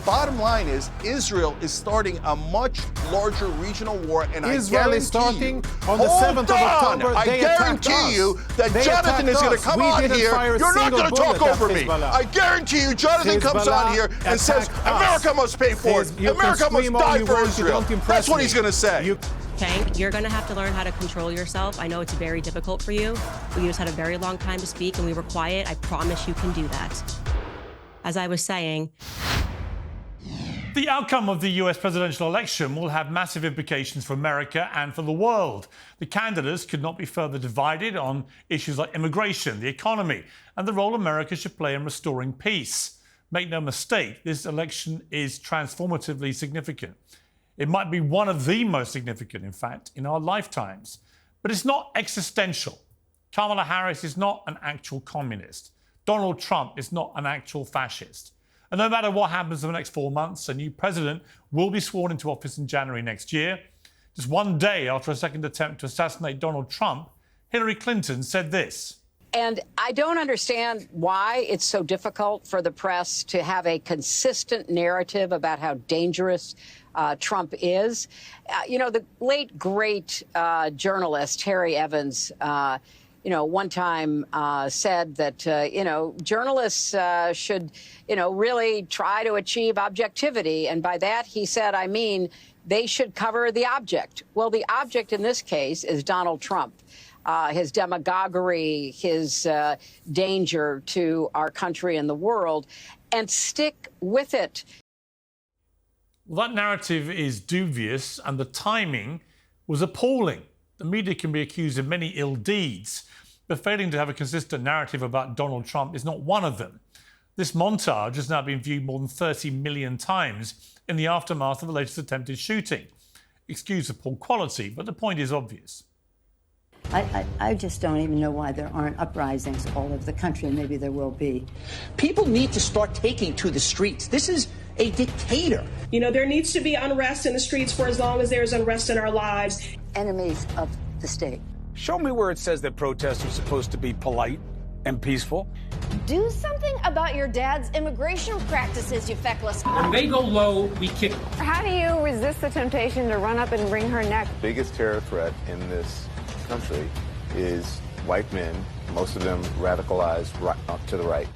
bottom line is Israel is starting a much larger regional war, and Israel is starting on the 7th of October. I guarantee you that Jonathan is going to come on here. You're not going to talk over me. I guarantee you Jonathan comes on here and says, America must pay for it. America must die for Israel. That's what he's going to say. Tank, you're going to have to learn how to control yourself. I know it's very difficult for you, but you just had a very long time to speak, and we were quiet. I promise you can do that. As I was saying, the outcome of the US presidential election will have massive implications for America and for the world. The candidates could not be further divided on issues like immigration, the economy, and the role America should play in restoring peace. Make no mistake, this election is transformatively significant. It might be one of the most significant, in fact, in our lifetimes. But it's not existential. Kamala Harris is not an actual communist. Donald Trump is not an actual fascist. And no matter what happens in the next 4 months, a new president will be sworn into office in January next year. Just one day after a second attempt to assassinate Donald Trump, Hillary Clinton said this. And I don't understand why it's so difficult for the press to have a consistent narrative about how dangerous Trump is. The late, great journalist Harry Evans, one time said that, journalists should, really try to achieve objectivity. And by that, he said, I mean, they should cover the object. Well, the object in this case is Donald Trump. His demagoguery, his danger to our country and the world, and stick with it. Well, that narrative is dubious, and the timing was appalling. The media can be accused of many ill deeds, but failing to have a consistent narrative about Donald Trump is not one of them. This montage has now been viewed more than 30 million times in the aftermath of the latest attempted shooting. Excuse the poor quality, but the point is obvious. I just don't even know why there aren't uprisings all over the country. Maybe there will be. People need to start taking to the streets. This is a dictator. There needs to be unrest in the streets for as long as there's unrest in our lives. Enemies of the state. Show me where it says that protests are supposed to be polite and peaceful. Do something about your dad's immigration practices, you feckless. When they go low, we kick. How do you resist the temptation to run up and wring her neck? The biggest terror threat in this country is white men, most of them radicalized to the right.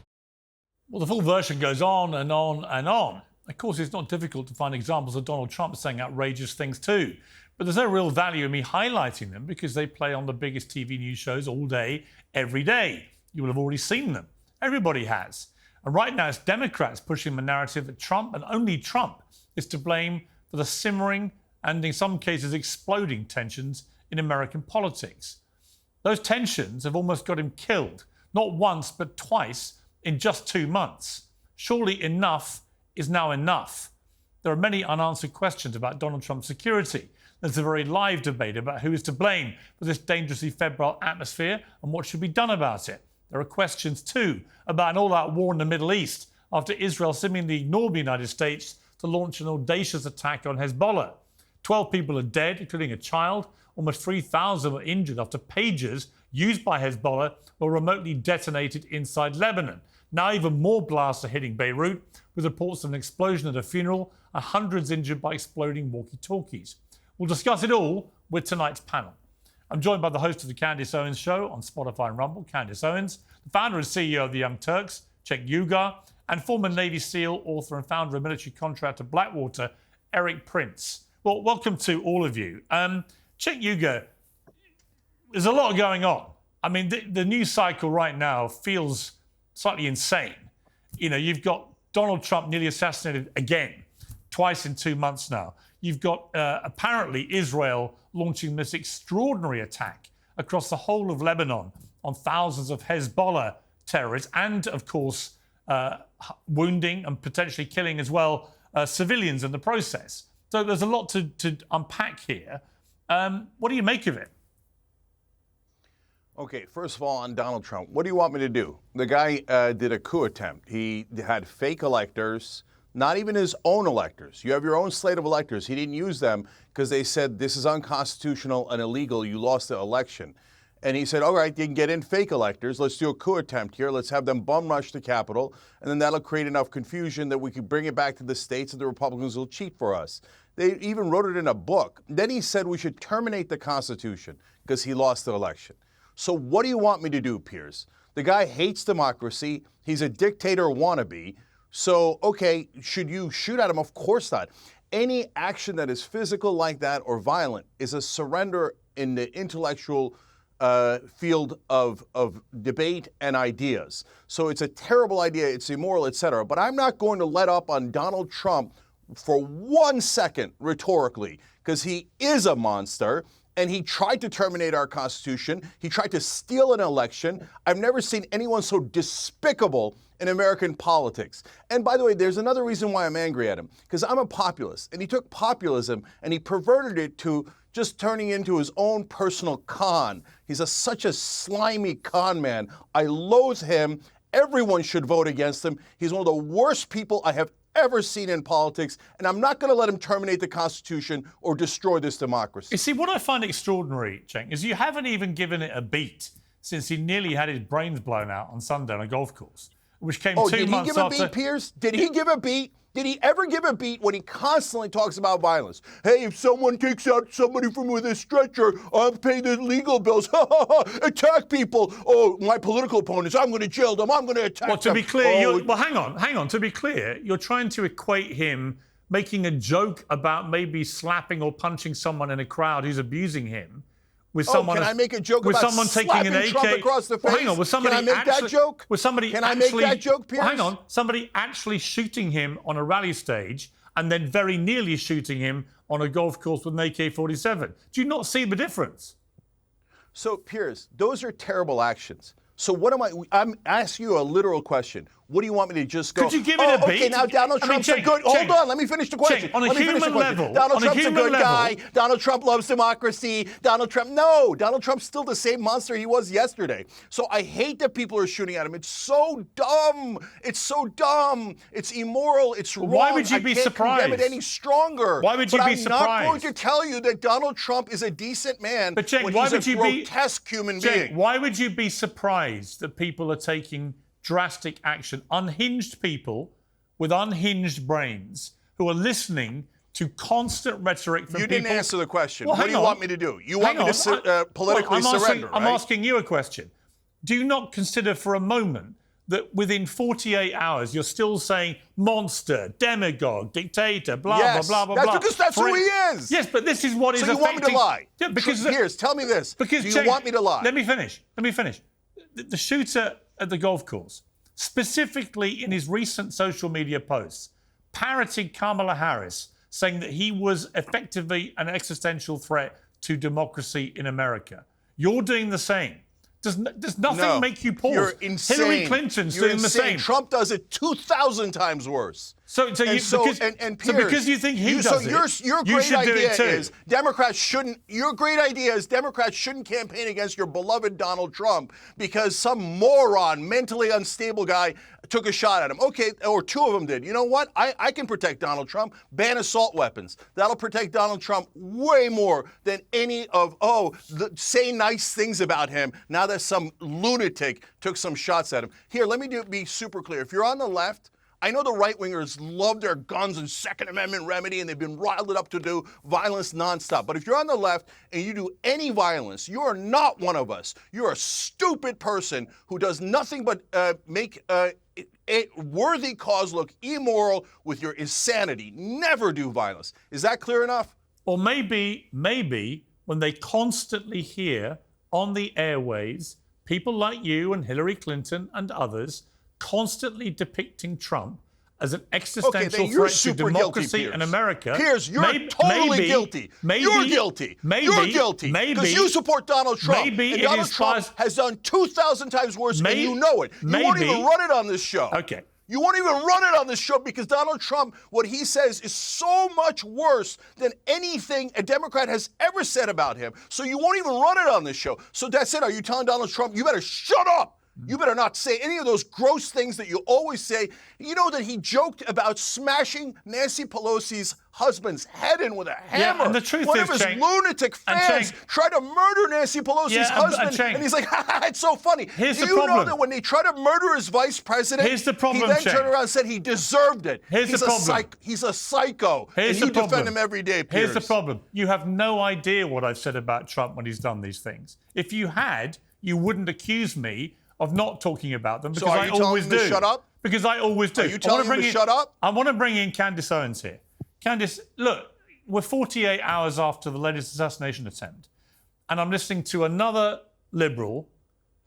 Well, the full version goes on and on and on. Of course, it's not difficult to find examples of Donald Trump saying outrageous things too. But there's no real value in me highlighting them because they play on the biggest TV news shows all day, every day. You will have already seen them. Everybody has. And right now, it's Democrats pushing the narrative that Trump, and only Trump, is to blame for the simmering and, in some cases, exploding tensions in American politics. Those tensions have almost got him killed, not once, but twice in just 2 months. Surely enough is now enough. There are many unanswered questions about Donald Trump's security. There's a very live debate about who is to blame for this dangerously febrile atmosphere and what should be done about it. There are questions, too, about an all-out war in the Middle East after Israel seemingly ignored the United States to launch an audacious attack on Hezbollah. 12 people are dead, including a child. Almost 3,000 were injured after pagers used by Hezbollah were remotely detonated inside Lebanon. Now even more blasts are hitting Beirut, with reports of an explosion at a funeral and hundreds injured by exploding walkie-talkies. We'll discuss it all with tonight's panel. I'm joined by the host of the Candace Owens Show on Spotify and Rumble, Candace Owens, the founder and CEO of the Young Turks, Cenk Uygur, and former Navy SEAL, author and founder of military contractor Blackwater, Erik Prince. Well, welcome to all of you. Cenk Uygur, there's a lot going on. I mean, the news cycle right now feels slightly insane. You've got Donald Trump nearly assassinated again, twice in 2 months now. You've got, apparently, Israel launching this extraordinary attack across the whole of Lebanon on thousands of Hezbollah terrorists and, of course, wounding and potentially killing as well civilians in the process. So there's a lot to unpack here. What do you make of it? Okay, first of all, on Donald Trump, what do you want me to do? The guy did a coup attempt. He had fake electors, not even his own electors. You have your own slate of electors. He didn't use them because they said this is unconstitutional and illegal. You lost the election. And he said, all right, you can get in fake electors. Let's do a coup attempt here. Let's have them bum rush the Capitol. And then that'll create enough confusion that we can bring it back to the states and the Republicans will cheat for us. They even wrote it in a book. Then he said we should terminate the Constitution because he lost the election. So what do you want me to do, Piers? The guy hates democracy. He's a dictator wannabe. So, okay, should you shoot at him? Of course not. Any action that is physical like that or violent is a surrender in the intellectual field of debate and ideas. So it's a terrible idea, it's immoral, etc. But I'm not going to let up on Donald Trump for 1 second rhetorically, because he is a monster and he tried to terminate our Constitution. He tried to steal an election. I've never seen anyone so despicable in American politics. And by the way, there's another reason why I'm angry at him, because I'm a populist, and he took populism and he perverted it to just turning into his own personal con. He's such a slimy con man. I loathe him. Everyone should vote against him. He's one of the worst people I have ever seen in politics, and I'm not going to let him terminate the Constitution or destroy this democracy. You see, what I find extraordinary, Cenk, is you haven't even given it a beat since he nearly had his brains blown out on Sunday on a golf course, which came 2 months after... Did he give a beat, Piers? Did he give a beat? Did he ever give a beat when he constantly talks about violence? Hey, if someone takes out somebody from with a stretcher, I'll pay the legal bills. Attack people. Oh, my political opponents, I'm going to jail them. I'm going to attack them. Well, to be clear, well, hang on. To be clear, you're trying to equate him making a joke about maybe slapping or punching someone in a crowd who's abusing him with someone. Can I make a joke with about someone taking an AK Trump across the face? Well, hang on, was somebody Can I make that joke? Was somebody Can actually, I make that joke, Piers? Well, hang on, somebody actually shooting him on a rally stage and then very nearly shooting him on a golf course with an AK-47. Do you not see the difference? So, Piers, those are terrible actions. So what am I'm asking you a literal question. What do you want me to just go? Could you give it a beat? Okay, now Donald Trump's a good... Hold on, let me finish the question. On a human level... Donald Trump's a good guy. Donald Trump loves democracy. Donald Trump's still the same monster he was yesterday. So I hate that people are shooting at him. It's so dumb. It's immoral. It's wrong. Why would you be surprised? I can't condemn it any stronger. Why would you be surprised? I'm not going to tell you that Donald Trump is a decent man but Cenk, when why he's would a you grotesque human being. Why would you be surprised that people are taking drastic action? Unhinged people with unhinged brains who are listening to constant rhetoric from people. You didn't answer the question. Well, what do you want me to do? You want me to politically surrender, right? I'm asking you a question. Do you not consider for a moment that within 48 hours you're still saying monster, demagogue, dictator, blah, blah, blah, blah, blah? Because that's who he is. Yes, but this is what is affecting... So you want me to lie? Yeah, because... Piers, tell me this. Do you want me to lie? Let me finish. The shooter at the golf course, specifically in his recent social media posts, parroted Kamala Harris, saying that he was effectively an existential threat to democracy in America. You're doing the same. Does nothing make you pause? You're insane. Hillary Clinton's doing the same. Trump does it 2,000 times worse. Because you think he does it, your you great should do idea it too. is Democrats shouldn't campaign against your beloved Donald Trump because some moron, mentally unstable guy took a shot at him. Okay, or two of them did. You know what? I can protect Donald Trump. Ban assault weapons. That'll protect Donald Trump way more than any of, say nice things about him now that some lunatic took some shots at him. Here, let me be super clear. If you're on the left, I know the right-wingers love their guns and Second Amendment remedy, and they've been riled up to do violence nonstop. But if you're on the left and you do any violence, you are not one of us. You're a stupid person who does nothing but make a worthy cause look immoral with your insanity. Never do violence. Is that clear enough? Or maybe when they constantly hear on the airwaves people like you and Hillary Clinton and others constantly depicting Trump as an existential threat to democracy in America. Piers, you're totally guilty. You're guilty. You're guilty. Because you support Donald Trump. And Donald Trump has done 2,000 times worse, and you know it. You won't even run it on this show. Okay. You won't even run it on this show because Donald Trump, what he says is so much worse than anything a Democrat has ever said about him. So you won't even run it on this show. So that's it. Are you telling Donald Trump, you better shut up? You better not say any of those gross things that you always say. You know that he joked about smashing Nancy Pelosi's husband's head in with a hammer. Yeah, and the truth One is, of his Cenk, lunatic fans tried to murder Nancy Pelosi's husband, and he's like, it's so funny. Here's Do the you problem. know that when they tried to murder his vice president, Here's the problem, he then Cenk. turned around and said he deserved it. Here's he's the problem. He's a psycho, Here's and the you problem. defend him every day, Piers. Here's the problem. You have no idea what I've said about Trump when he's done these things. If you had, you wouldn't accuse me of not talking about them, because So are I you telling always him do. to shut up? Because I always do. Are you telling him to shut up? I want to bring in Candace Owens here. Candace, look, we're 48 hours after the latest assassination attempt, and I'm listening to another liberal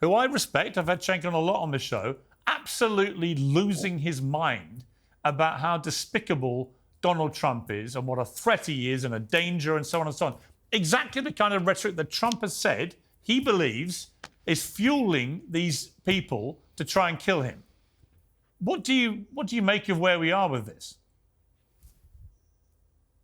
who I respect, I've had Cenk on a lot on the show, absolutely losing his mind about how despicable Donald Trump is and what a threat he is and a danger and so on and so on. Exactly the kind of rhetoric that Trump has said he believes is fueling these people to try and kill him. What do you make of where we are with this?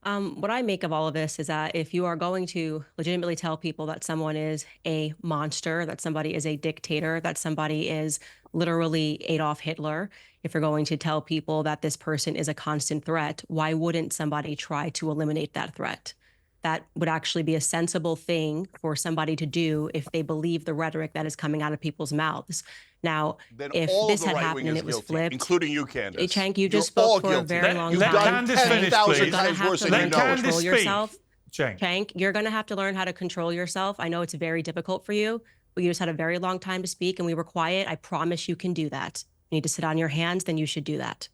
What I make of all of this is that if you are going to legitimately tell people that someone is a monster, that somebody is a dictator, that somebody is literally Adolf Hitler, if you're going to tell people that this person is a constant threat, why wouldn't somebody try to eliminate that threat? That would actually be a sensible thing for somebody to do if they believe the rhetoric that is coming out of people's mouths. Now, Then if all this of the had right happened wing and is it was guilty, flipped, including you, Candace. Cenk, you just You're all spoke for a guilty. very long You've time. done Candace finish, 10,000 please. times worse than Learn you how know. to control yourself. Cenk, you're going to have to learn how to control yourself. I know it's very difficult for you, but you just had a very long time to speak and we were quiet. I promise you can do that. You need to sit on your hands, then you should do that.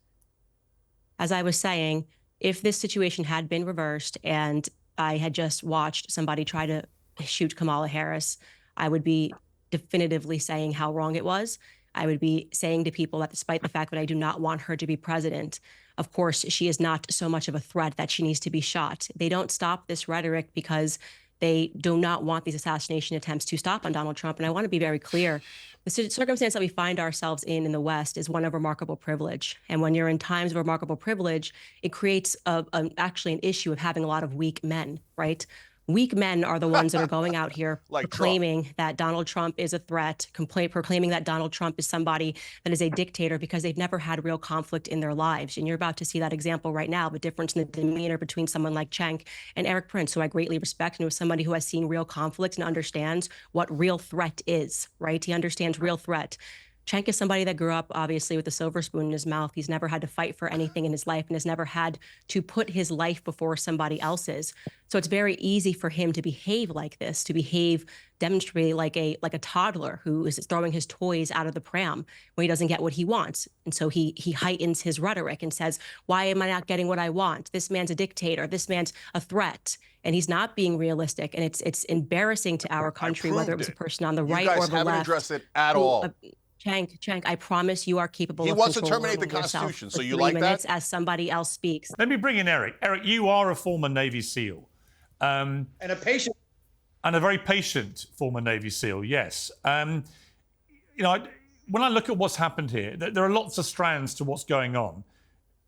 As I was saying, if this situation had been reversed and I had just watched somebody try to shoot Kamala Harris, I would be definitively saying how wrong it was. I would be saying to people that despite the fact that I do not want her to be president, of course, she is not so much of a threat that she needs to be shot. They don't stop this rhetoric because they do not want these assassination attempts to stop on Donald Trump. And I want to be very clear. The circumstance that we find ourselves in the West is one of remarkable privilege. And when you're in times of remarkable privilege, it creates actually an issue of having a lot of weak men, right? Weak men are the ones that are going out here Like proclaiming that Donald Trump is a threat, proclaiming that Donald Trump is somebody that is a dictator because they've never had real conflict in their lives. And you're about to see that example right now, the difference in the demeanor between someone like Cenk and Erik Prince, who I greatly respect, and who is somebody who has seen real conflict and understands what real threat is, right? He understands real threat. Cenk is somebody that grew up, obviously, with a silver spoon in his mouth. He's never had to fight for anything in his life and has never had to put his life before somebody else's. So it's very easy for him to behave like this, to demonstrate like a toddler who is throwing his toys out of the pram when he doesn't get what he wants. And so he heightens his rhetoric and says, why am I not getting what I want? This man's a dictator. This man's a threat. And he's not being realistic. And it's embarrassing to our country, whether it was a person on the right or the left. You guys haven't addressed it at all. Cenk, I promise you are capable of He wants to controlling terminate the yourself Constitution, for so you 3 like that? minutes as somebody else speaks. let me bring in Erik. Erik, you are a former Navy SEAL. And a patient. And a very patient former Navy SEAL, yes. When I look at what's happened here, there are lots of strands to what's going on.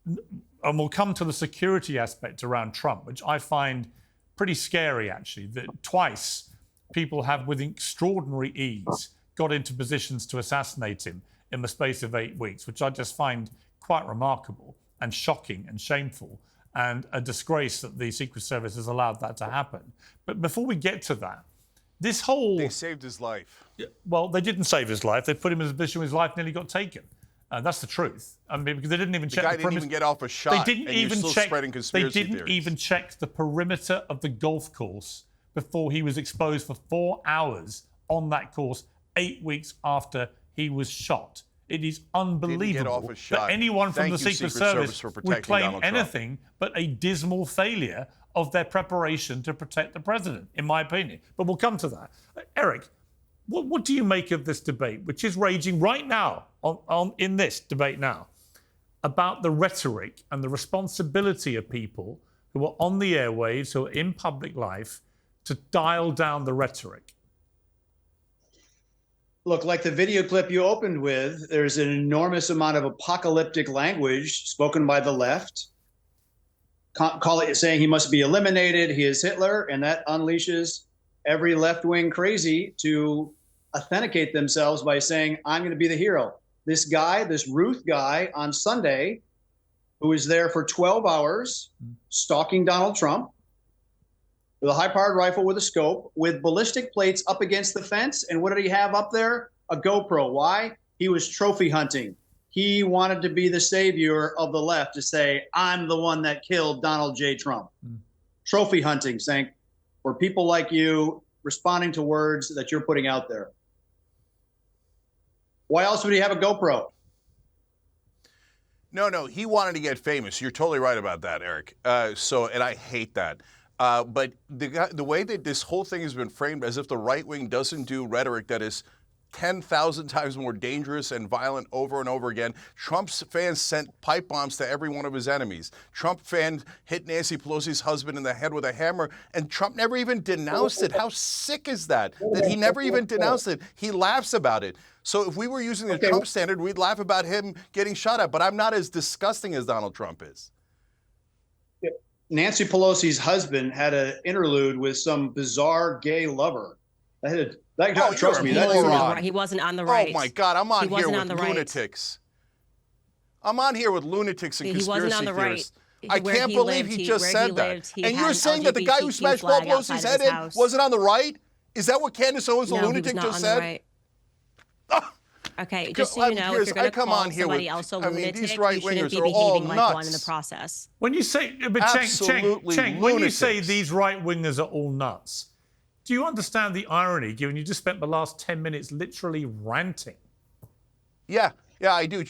And we'll come to the security aspect around Trump, which I find pretty scary, actually, that twice people have, with extraordinary ease, got into positions to assassinate him in the space of 8 weeks, which I just find quite remarkable and shocking and shameful, and a disgrace that the Secret Service has allowed that to happen. But before we get to that, this whole... They saved his life. Well, they didn't save his life. They put him in a position where his life nearly got taken. That's the truth. I mean, because they didn't even check the guy the perimeter. didn't even get off a shot. They didn't and even you're still check. spreading conspiracy They didn't theories. even check the perimeter of the golf course before he was exposed for 4 hours on that course 8 weeks after he was shot. It is unbelievable that anyone from the Secret Service would claim anything but a dismal failure of their preparation to protect the president, in my opinion. But we'll come to that. Erik, what do you make of this debate, which is raging right now, in this debate now, about the rhetoric and the responsibility of people who are on the airwaves, who are in public life, to dial down the rhetoric? Look, like the video clip you opened with, there's an enormous amount of apocalyptic language spoken by the left, saying he must be eliminated, he is Hitler, and that unleashes every left-wing crazy to authenticate themselves by saying, I'm going to be the hero. This guy, this Ruth guy on Sunday, who was there for 12 hours stalking Donald Trump with a high-powered rifle with a scope, with ballistic plates up against the fence. And what did he have up there? A GoPro. Why? He was trophy hunting. He wanted to be the savior of the left, to say, I'm the one that killed Donald J. Trump. Trophy hunting, saying, for people like you, responding to words that you're putting out there. Why else would he have a GoPro? No, he wanted to get famous. You're totally right about that, Eric. And I hate that. But the way that this whole thing has been framed, as if the right wing doesn't do rhetoric that is 10,000 times more dangerous and violent over and over again. Trump's fans sent pipe bombs to every one of his enemies. Trump fans hit Nancy Pelosi's husband in the head with a hammer, and Trump never even denounced it. How sick is that? That he never even denounced it. He laughs about it. So if we were using the Trump standard, we'd laugh about him getting shot at. But I'm not as disgusting as Donald Trump is. Nancy Pelosi's husband had an interlude with some bizarre gay lover. Trust me, he wasn't on the right. Oh my God, I'm on here with lunatics. I'm on here with lunatics and conspiracy theorists. I can't believe he just said that. And you're saying that the guy who smashed Paul Pelosi's head in wasn't on the right? Is that what Candace Owens, the lunatic, just said? Okay, just so you know, if you're going to call somebody else a lunatic, you shouldn't be behaving like one in the process. When you say, but Cheng, when you say these right-wingers are all nuts, do you understand the irony, given you just spent the last 10 minutes literally ranting? Yeah, I do,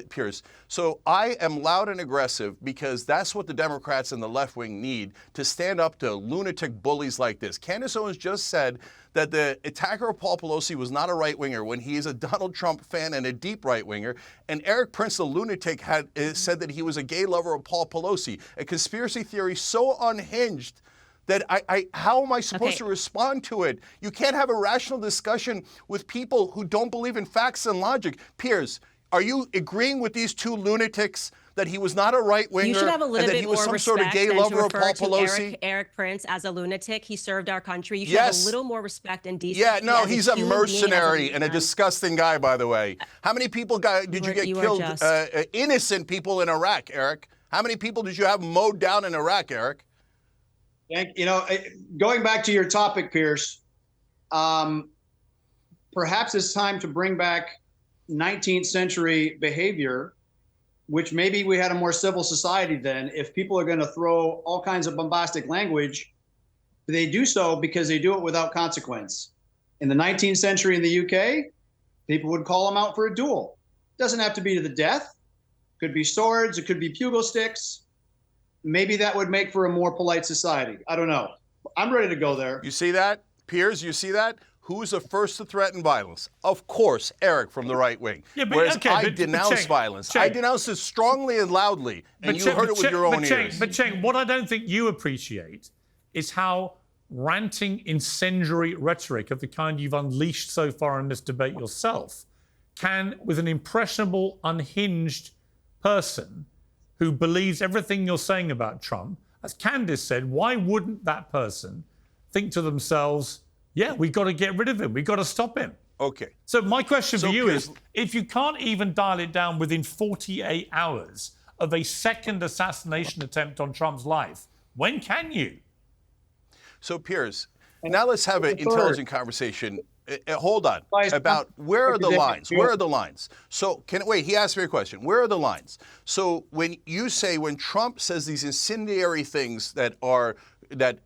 Piers. So I am loud and aggressive because that's what the Democrats and the left wing need to stand up to lunatic bullies like this. Candace Owens just said that the attacker of Paul Pelosi was not a right-winger when he is a Donald Trump fan and a deep right-winger. And Eric Prince, the lunatic, had said that he was a gay lover of Paul Pelosi, a conspiracy theory so unhinged that how am I supposed to respond to it? You can't have a rational discussion with people who don't believe in facts and logic. Piers, are you agreeing with these two lunatics that he was not a right-winger you should have a little and that bit he was more some sort of gay lover of Paul Pelosi? Eric Prince as a lunatic. He served our country. You should have a little more respect and decency. Yeah, no, he's a mercenary and a disgusting guy, by the way. How many people did you get killed? Innocent people in Iraq, Eric. How many people did you have mowed down in Iraq, Eric? Going back to your topic, Pierce, perhaps it's time to bring back 19th century behavior, which maybe we had a more civil society then. If people are going to throw all kinds of bombastic language, they do so because they do it without consequence. In the 19th century in the UK, people would call them out for a duel. It doesn't have to be to the death. It could be swords. It could be pugil sticks. Maybe that would make for a more polite society. I don't know. I'm ready to go there. You see that? Piers, you see that? Who's the first to threaten violence? Of course, Eric from the right wing. Yeah, whereas I denounce violence. I denounce it strongly and loudly, and you heard it with your own ears. But Cheng, what I don't think you appreciate is how ranting, incendiary rhetoric of the kind you've unleashed so far in this debate yourself can, with an impressionable, unhinged person who believes everything you're saying about Trump, as Candace said, why wouldn't that person think to themselves, yeah, we've got to get rid of him, we've got to stop him? Okay. So my question for you is, if you can't even dial it down within 48 hours of a second assassination attempt on Trump's life, when can you? So, Piers, now let's have an intelligent conversation. Hold on. About where are the lines? Where are the lines? So, wait, he asked me a question. Where are the lines? So when you say, when Trump says these incendiary things that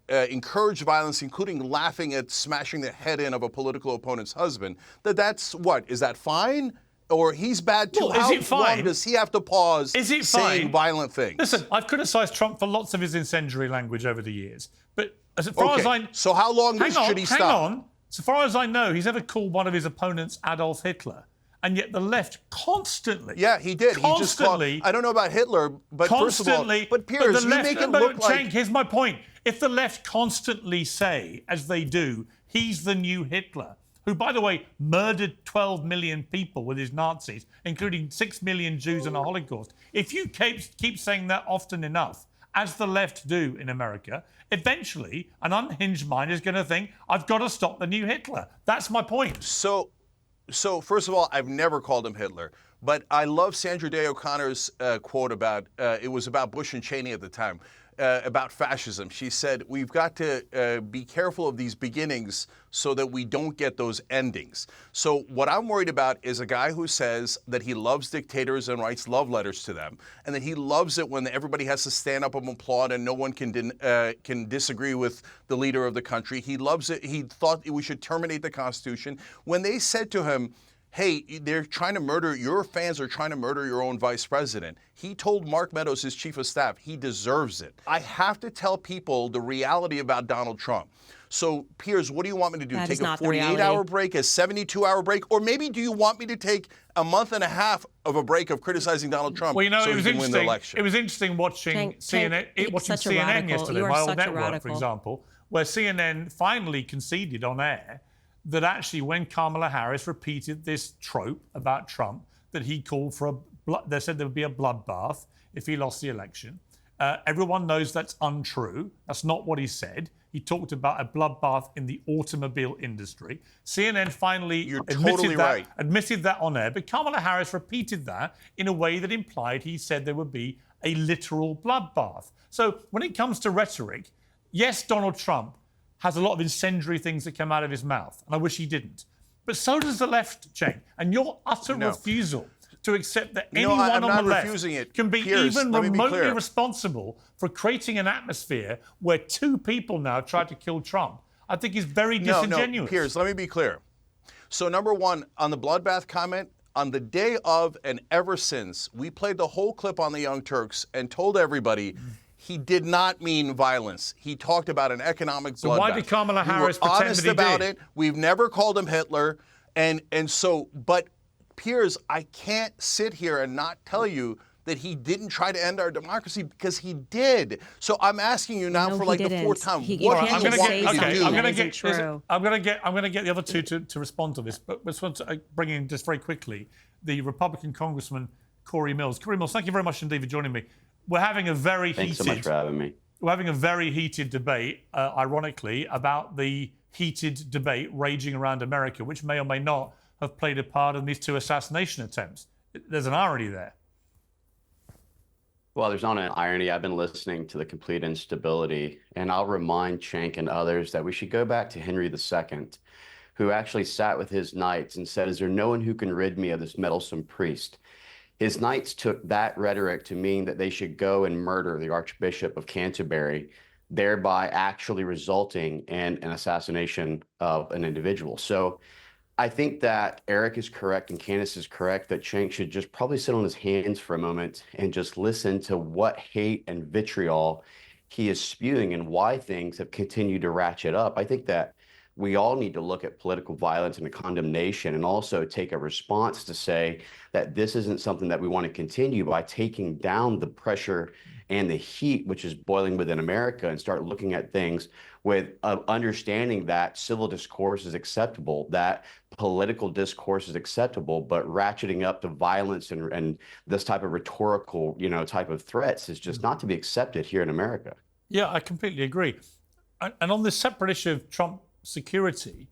encourage violence, including laughing at smashing the head in of a political opponent's husband, that's what? Is that fine? Or he's bad too? Well, is it fine? How long does he have to pause saying violent things? Listen, I've criticised Trump for lots of his incendiary language over the years. But as far as I... So how long should he stop? Hang on. So far as I know, he's never called one of his opponents Adolf Hitler. And yet the left constantly... Yeah, he did. He just called... I don't know about Hitler, but first of all... But Piers, you make it look like... Cenk, here's my point. If the left constantly say, as they do, he's the new Hitler, who, by the way, murdered 12 million people with his Nazis, including 6 million Jews in the Holocaust. If you keep saying that often enough, as the left do in America, eventually an unhinged mind is going to think, I've got to stop the new Hitler. That's my point. So first of all, I've never called him Hitler. But I love Sandra Day O'Connor's quote about, it was about Bush and Cheney at the time, about fascism. She said, we've got to be careful of these beginnings so that we don't get those endings. So what I'm worried about is a guy who says that he loves dictators and writes love letters to them, and that he loves it when everybody has to stand up and applaud and no one can disagree with the leader of the country. He loves it. He thought we should terminate the Constitution. When they said to him, hey, they're trying to murder, your fans are trying to murder your own vice president. He told Mark Meadows, his chief of staff, he deserves it. I have to tell people the reality about Donald Trump. So, Piers, what do you want me to do? Take a 48-hour break, a 72-hour break? Or maybe do you want me to take a month and a half of a break of criticizing Donald Trump so he can win the election? It was interesting watching CNN yesterday, my old network, for example, where CNN finally conceded on air that actually when Kamala Harris repeated this trope about Trump, that he called for they said there would be a bloodbath if he lost the election. Everyone knows that's untrue. That's not what he said. He talked about a bloodbath in the automobile industry. CNN finally admitted that on air, but Kamala Harris repeated that in a way that implied he said there would be a literal bloodbath. So when it comes to rhetoric, yes, Donald Trump has a lot of incendiary things that come out of his mouth, and I wish he didn't. But so does the left, Cenk. And your utter refusal to accept that anyone on the left can be even remotely responsible for creating an atmosphere where two people now tried to kill Trump, I think is very disingenuous. No, Piers, let me be clear. So number one, on the bloodbath comment, on the day of and ever since, we played the whole clip on the Young Turks and told everybody he did not mean violence. He talked about an economic bloodbath. So why did Kamala Harris pretend honest that he about did? it. We've never called him Hitler. And so, but Piers, I can't sit here and not tell you that he didn't try to end our democracy, because he did. So I'm asking you now for like the fourth time. I'm going to get the other two to respond to this, but I just want to bring in just very quickly the Republican Congressman Corey Mills. Corey Mills, thank you very much indeed for joining me. We're having a very Thanks so much for having me. We're having a very heated debate, ironically, about the heated debate raging around America, which may or may not have played a part in these two assassination attempts. There's an irony there. Well, there's not an irony. I've been listening to the complete instability, and I'll remind Cenk and others that we should go back to Henry II, who actually sat with his knights and said, is there no one who can rid me of this meddlesome priest? His knights took that rhetoric to mean that they should go and murder the Archbishop of Canterbury, thereby actually resulting in an assassination of an individual. So I think that Eric is correct and Candace is correct that Cenk should just probably sit on his hands for a moment and just listen to what hate and vitriol he is spewing and why things have continued to ratchet up. I think that we all need to look at political violence and a condemnation and also take a response to say that this isn't something that we want to continue by taking down the pressure and the heat which is boiling within America and start looking at things with understanding that civil discourse is acceptable, that political discourse is acceptable, but ratcheting up to violence and this type of rhetorical, type of threats is just not to be accepted here in America. Yeah, I completely agree. And on this separate issue of Trump security,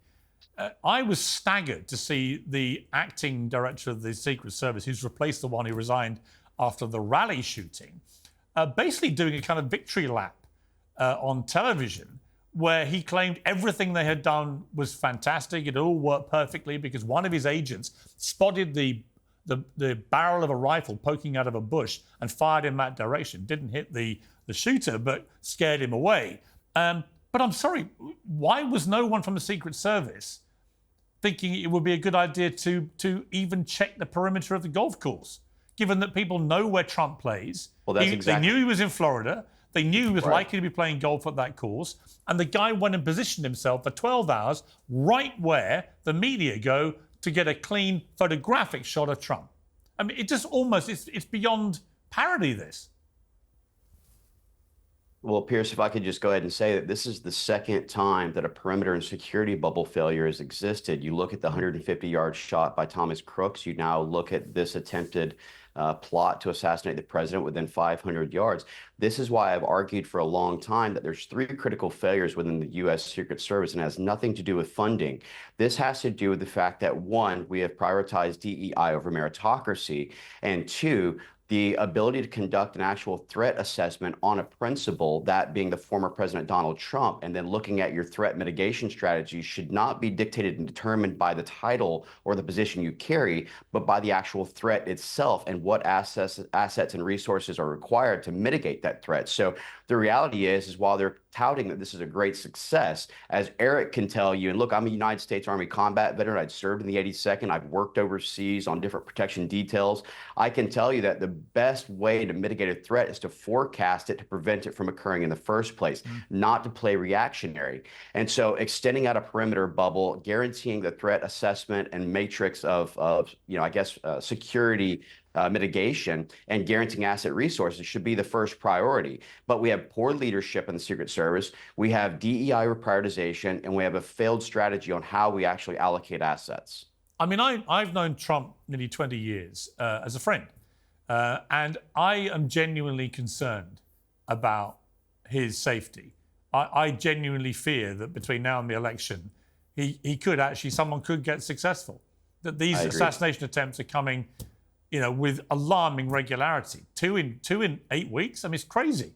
I was staggered to see the acting director of the Secret Service, who's replaced the one who resigned after the rally shooting, basically doing a kind of victory lap on television, where he claimed everything they had done was fantastic. It all worked perfectly because one of his agents spotted the barrel of a rifle poking out of a bush and fired in that direction. Didn't hit the shooter, but scared him away. But I'm sorry, why was no one from the Secret Service thinking it would be a good idea to even check the perimeter of the golf course, given that people know where Trump plays? Well, They knew he was in Florida. They knew he was likely to be playing golf at that course. And the guy went and positioned himself for 12 hours right where the media go to get a clean photographic shot of Trump. I mean, it just almost, it's beyond parody, this. Well, Piers, if I could just go ahead and say that this is the second time that a perimeter and security bubble failure has existed. You look at the 150-yard shot by Thomas Crooks. You now look at this attempted plot to assassinate the president within 500 yards. This is why I've argued for a long time that there's 3 critical failures within the U.S. Secret Service, and it has nothing to do with funding. This has to do with the fact that, 1, we have prioritized DEI over meritocracy, and 2, the ability to conduct an actual threat assessment on a principle, that being the former President Donald Trump, and then looking at your threat mitigation strategy should not be dictated and determined by the title or the position you carry, but by the actual threat itself and what assets and resources are required to mitigate that threat. So the reality is while they're touting that this is a great success, as Eric can tell you, and look, I'm a United States Army combat veteran. I'd served in the 82nd. I've worked overseas on different protection details. I can tell you that the best way to mitigate a threat is to forecast it to prevent it from occurring in the first place, not to play reactionary. And so extending out a perimeter bubble, guaranteeing the threat assessment and matrix of security mitigation, and guaranteeing asset resources should be the first priority. But we have poor leadership in the Secret Service, we have DEI reprioritization, and we have a failed strategy on how we actually allocate assets. I mean, I've known Trump nearly 20 years as a friend, and I am genuinely concerned about his safety. I genuinely fear that between now and the election, someone could get successful. That these assassination attempts are coming, with alarming regularity. Two in 8 weeks. I mean, it's crazy.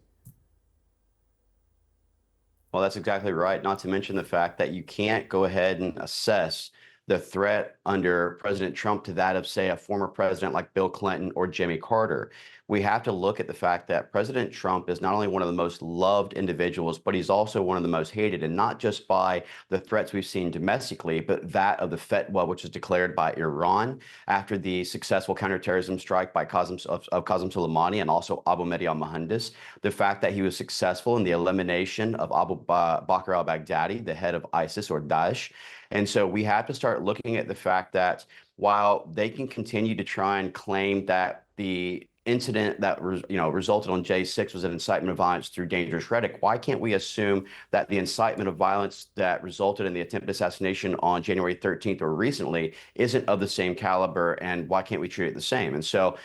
Well, that's exactly right. Not to mention the fact that you can't go ahead and assess the threat under President Trump to that of, say, a former president like Bill Clinton or Jimmy Carter. We have to look at the fact that President Trump is not only one of the most loved individuals, but he's also one of the most hated, and not just by the threats we've seen domestically, but that of the fatwa, which was declared by Iran after the successful counterterrorism strike by Qasem Soleimani and also Abu Mahdi al-Mohandes. The fact that he was successful in the elimination of Abu Bakr al-Baghdadi, the head of ISIS or Daesh. And so we have to start looking at the fact that while they can continue to try and claim that the incident that resulted on J6 was an incitement of violence through dangerous rhetoric, why can't we assume that the incitement of violence that resulted in the attempted assassination on January 13th or recently isn't of the same caliber, and why can't we treat it the same? And so,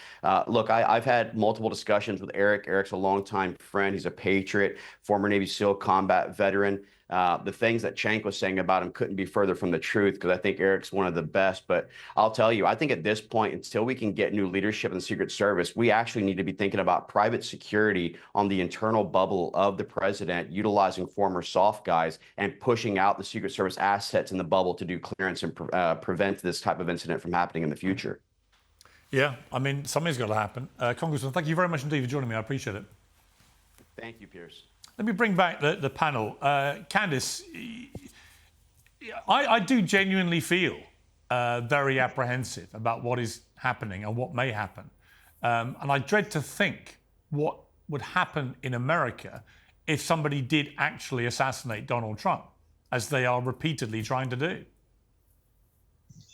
look, I've had multiple discussions with Eric. Eric's a longtime friend. He's a patriot, former Navy SEAL combat veteran. The things that Cenk was saying about him couldn't be further from the truth, because I think Eric's one of the best. But I'll tell you, I think at this point, until we can get new leadership in the Secret Service, we actually need to be thinking about private security on the internal bubble of the president, utilizing former soft guys and pushing out the Secret Service assets in the bubble to do clearance and prevent this type of incident from happening in the future. Yeah, I mean, something's got to happen. Congressman, thank you very much indeed for joining me. I appreciate it. Thank you, Piers. Let me bring back the panel. Candice, I do genuinely feel very apprehensive about what is happening and what may happen. And I dread to think what would happen in America if somebody did actually assassinate Donald Trump, as they are repeatedly trying to do.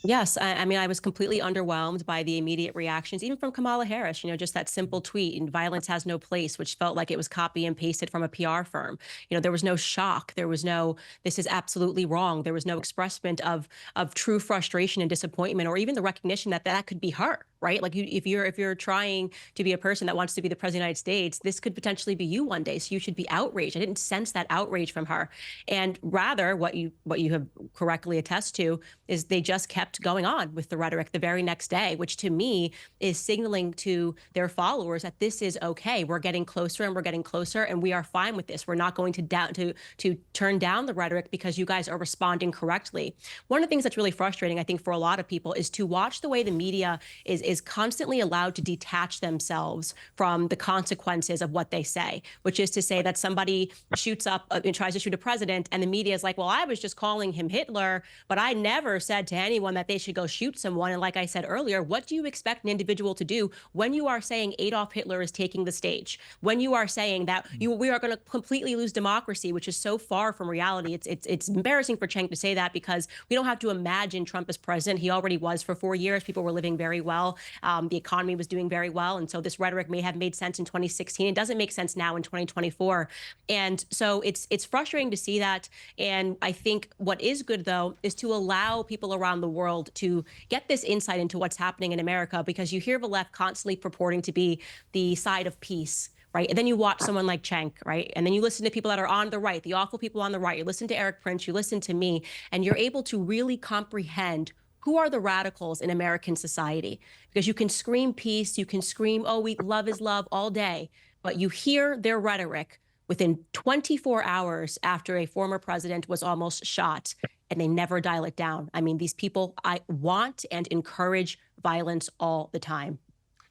Yes, I mean, I was completely underwhelmed by the immediate reactions, even from Kamala Harris, just that simple tweet, and violence has no place, which felt like it was copy and pasted from a PR firm. There was no shock. There was no, this is absolutely wrong. There was no expressment of true frustration and disappointment, or even the recognition that that could be her, right? Like if you're trying to be a person that wants to be the president of the United States, this could potentially be you one day. So you should be outraged. I didn't sense that outrage from her. And rather, what you have correctly attested to is they just kept going on with the rhetoric the very next day, which to me is signaling to their followers that this is okay. We're getting closer and we're getting closer, and we are fine with this. We're not going to turn down the rhetoric because you guys are responding correctly. One of the things that's really frustrating, I think, for a lot of people is to watch the way the media is constantly allowed to detach themselves from the consequences of what they say, which is to say that somebody shoots up and tries to shoot a president, and the media is like, well, I was just calling him Hitler, but I never said to anyone that they should go shoot someone. And like I said earlier, what do you expect an individual to do when you are saying Adolf Hitler is taking the stage? When you are saying that we are going to completely lose democracy, which is so far from reality. It's embarrassing for Cenk to say that, because we don't have to imagine Trump as president. He already was for 4 years. People were living very well. The economy was doing very well. And so this rhetoric may have made sense in 2016. It doesn't make sense now in 2024. And so it's frustrating to see that. And I think what is good, though, is to allow people around the world to get this insight into what's happening in America, because you hear the left constantly purporting to be the side of peace. Right. And then you watch someone like Cenk, right? And then you listen to people that are on the right, the awful people on the right. You listen to Eric Prince, you listen to me, and you're able to really comprehend who are the radicals in American society. Because you can scream peace, you can scream, oh, love is love all day, but you hear their rhetoric within 24 hours after a former president was almost shot, and they never dial it down. I mean, these people, I want and encourage violence all the time.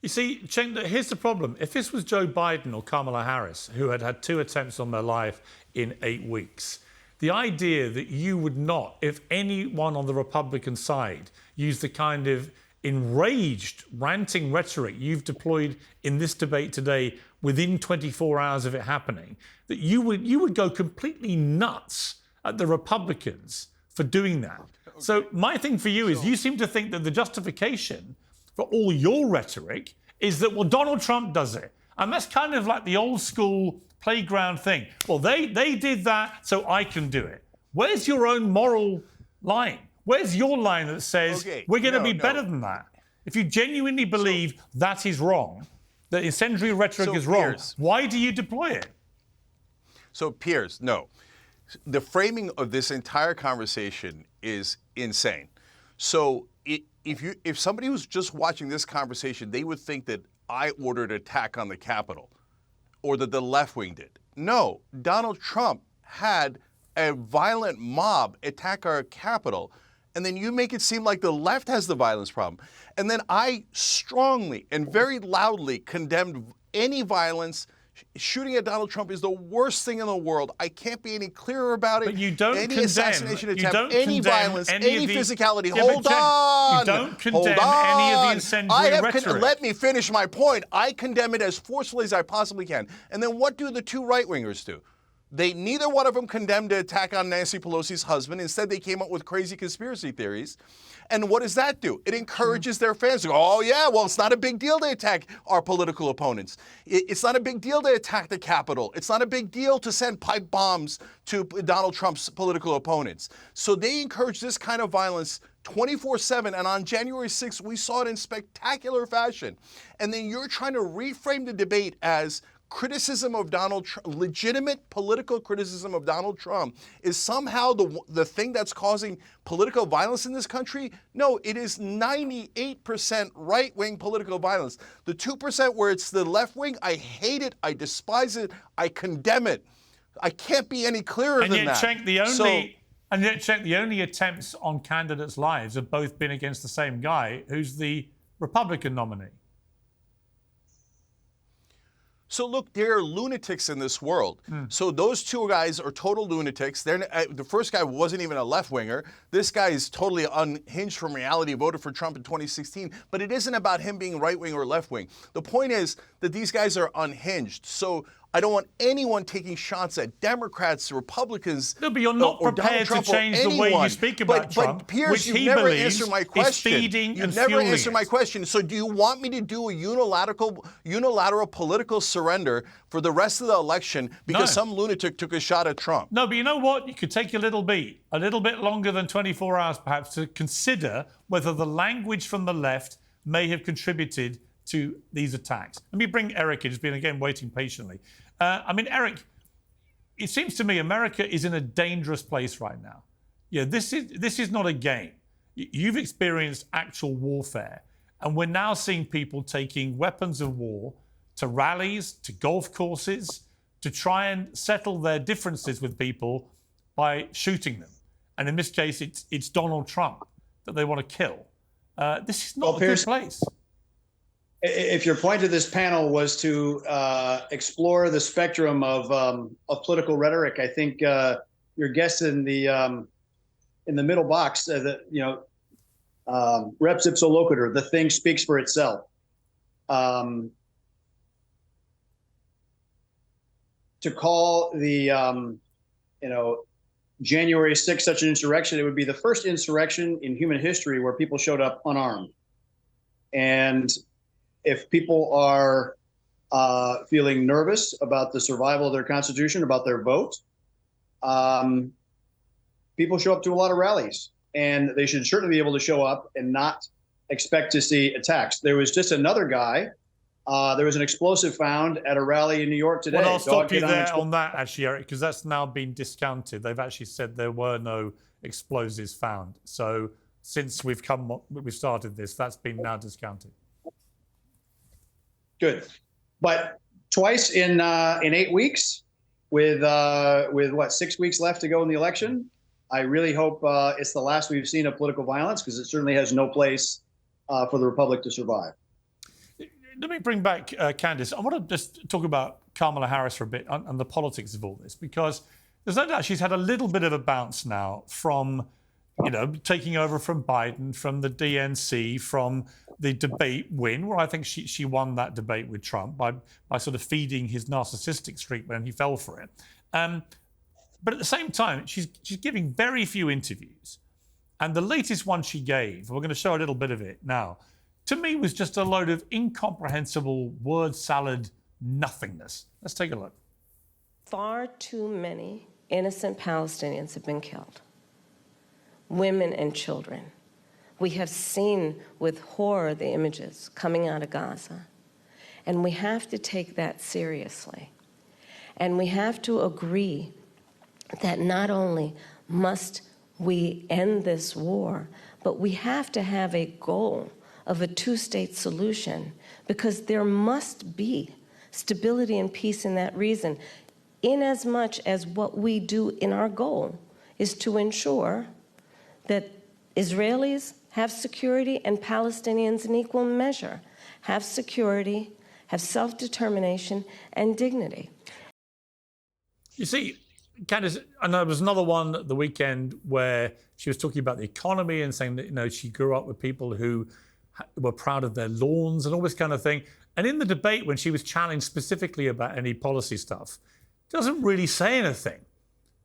You see, Cenk, here's the problem. If this was Joe Biden or Kamala Harris, who had 2 attempts on their life in 8 weeks, the idea that you would not, if anyone on the Republican side used the kind of enraged, ranting rhetoric you've deployed in this debate today within 24 hours of it happening, that you would go completely nuts at the Republicans for doing that. Okay. So my thing for you is you seem to think that the justification for all your rhetoric is that, well, Donald Trump does it. And that's kind of like the old school playground thing. Well, they did that, so I can do it. Where's your own moral line? Where's your line that says we're going to be better than that? If you genuinely believe that is wrong, that incendiary rhetoric is wrong, why do you deploy it? So, Piers, no. The framing of this entire conversation is insane. So if somebody was just watching this conversation, they would think that I ordered an attack on the Capitol or that the left wing did. No, Donald Trump had a violent mob attack our Capitol, and then you make it seem like the left has the violence problem. And then I strongly and very loudly condemned any violence. Shooting at Donald Trump is the worst thing in the world. I can't be any clearer about it. But you don't any condemn, assassination attempt, any violence, any physicality. Yeah, Hold on. You don't condemn any of the incendiary rhetoric. Let me finish my point. I condemn it as forcefully as I possibly can. And then what do the two right-wingers do? Neither one of them condemned the attack on Nancy Pelosi's husband. Instead, they came up with crazy conspiracy theories. And what does that do? It encourages their fans to go, oh, yeah, well, it's not a big deal to attack our political opponents. It's not a big deal to attack the Capitol. It's not a big deal to send pipe bombs to Donald Trump's political opponents. So they encourage this kind of violence 24/7. And on January 6th, we saw it in spectacular fashion. And then you're trying to reframe the debate as criticism of Donald Trump, legitimate political criticism of Donald Trump, is somehow the thing that's causing political violence in this country. No, it is 98% right-wing political violence. The 2% where it's the left wing, I hate it, I despise it, I condemn it. I can't be any clearer than that. Cenk, the only attempts on candidates' lives have both been against the same guy, who's the Republican nominee. So look, there are lunatics in this world. So those two guys are total lunatics. The first guy wasn't even a left-winger. This guy is totally unhinged from reality, voted for Trump in 2016. But it isn't about him being right-wing or left-wing. The point is that these guys are unhinged. So I don't want anyone taking shots at Democrats, Republicans, no, but you're not prepared to change the way you speak about Trump, but Piers, which you've he never answered my question. You've never answered my question. So do you want me to do a unilateral political surrender for the rest of the election because some lunatic took a shot at Trump? No, but you know what? You could take a little bit longer than 24 hours perhaps to consider whether the language from the left may have contributed to these attacks. Let me bring Eric in, who's been, again, waiting patiently. Eric, it seems to me America is in a dangerous place right now. Yeah, this is not a game. You've experienced actual warfare, and we're now seeing people taking weapons of war to rallies, to golf courses, to try and settle their differences with people by shooting them. And in this case, it's Donald Trump that they want to kill. This is not a good place. If your point of this panel was to explore the spectrum of political rhetoric, I think your guest in the middle box, Reps ipsa loquitur, the thing speaks for itself. To call the January 6th such an insurrection, it would be the first insurrection in human history where people showed up unarmed. And if people are feeling nervous about the survival of their constitution, about their vote, people show up to a lot of rallies, and they should certainly be able to show up and not expect to see attacks. There was just another guy. There was an explosive found at a rally in New York today. Well, I'll stop you there on that, actually, Eric, because that's now been discounted. They've actually said there were no explosives found. So since we've started this, that's been now discounted. Good, but twice in 8 weeks, with what, 6 weeks left to go in the election, I really hope it's the last we've seen of political violence, because it certainly has no place for the republic to survive. Let me bring back Candace. I want to just talk about Kamala Harris for a bit and the politics of all this, because there's no doubt she's had a little bit of a bounce now from, taking over from Biden, from the DNC, from the debate win, where I think she won that debate with Trump by sort of feeding his narcissistic streak when he fell for it. But at the same time, she's giving very few interviews. And the latest one she gave, we're going to show a little bit of it now, to me was just a load of incomprehensible word salad nothingness. Let's take a look. Far too many innocent Palestinians have been killed. Women and children. We have seen with horror the images coming out of Gaza. And we have to take that seriously. And we have to agree that not only must we end this war, but we have to have a goal of a two-state solution, because there must be stability and peace in that region, inasmuch as what we do in our goal is to ensure that Israelis have security and Palestinians in equal measure have security, have self-determination and dignity. You see, Candace, and there was another one the weekend where she was talking about the economy and saying that, she grew up with people who were proud of their lawns and all this kind of thing. And in the debate, when she was challenged specifically about any policy stuff, doesn't really say anything.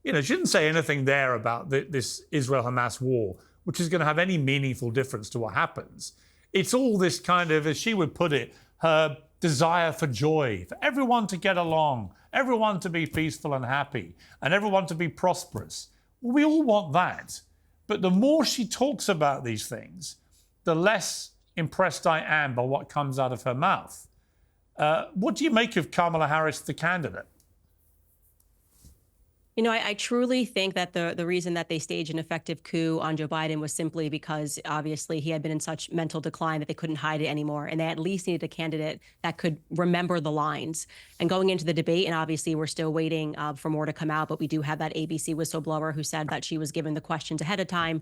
She didn't say anything there about this Israel-Hamas war, which is going to have any meaningful difference to what happens. It's all this kind of, as she would put it, her desire for joy, for everyone to get along, everyone to be peaceful and happy, and everyone to be prosperous. Well, we all want that. But the more she talks about these things, the less impressed I am by what comes out of her mouth. What do you make of Kamala Harris, the candidate? I truly think that the reason that they staged an effective coup on Joe Biden was simply because obviously he had been in such mental decline that they couldn't hide it anymore. And they at least needed a candidate that could remember the lines. And going into the debate, and obviously we're still waiting for more to come out, but we do have that ABC whistleblower who said that she was given the questions ahead of time,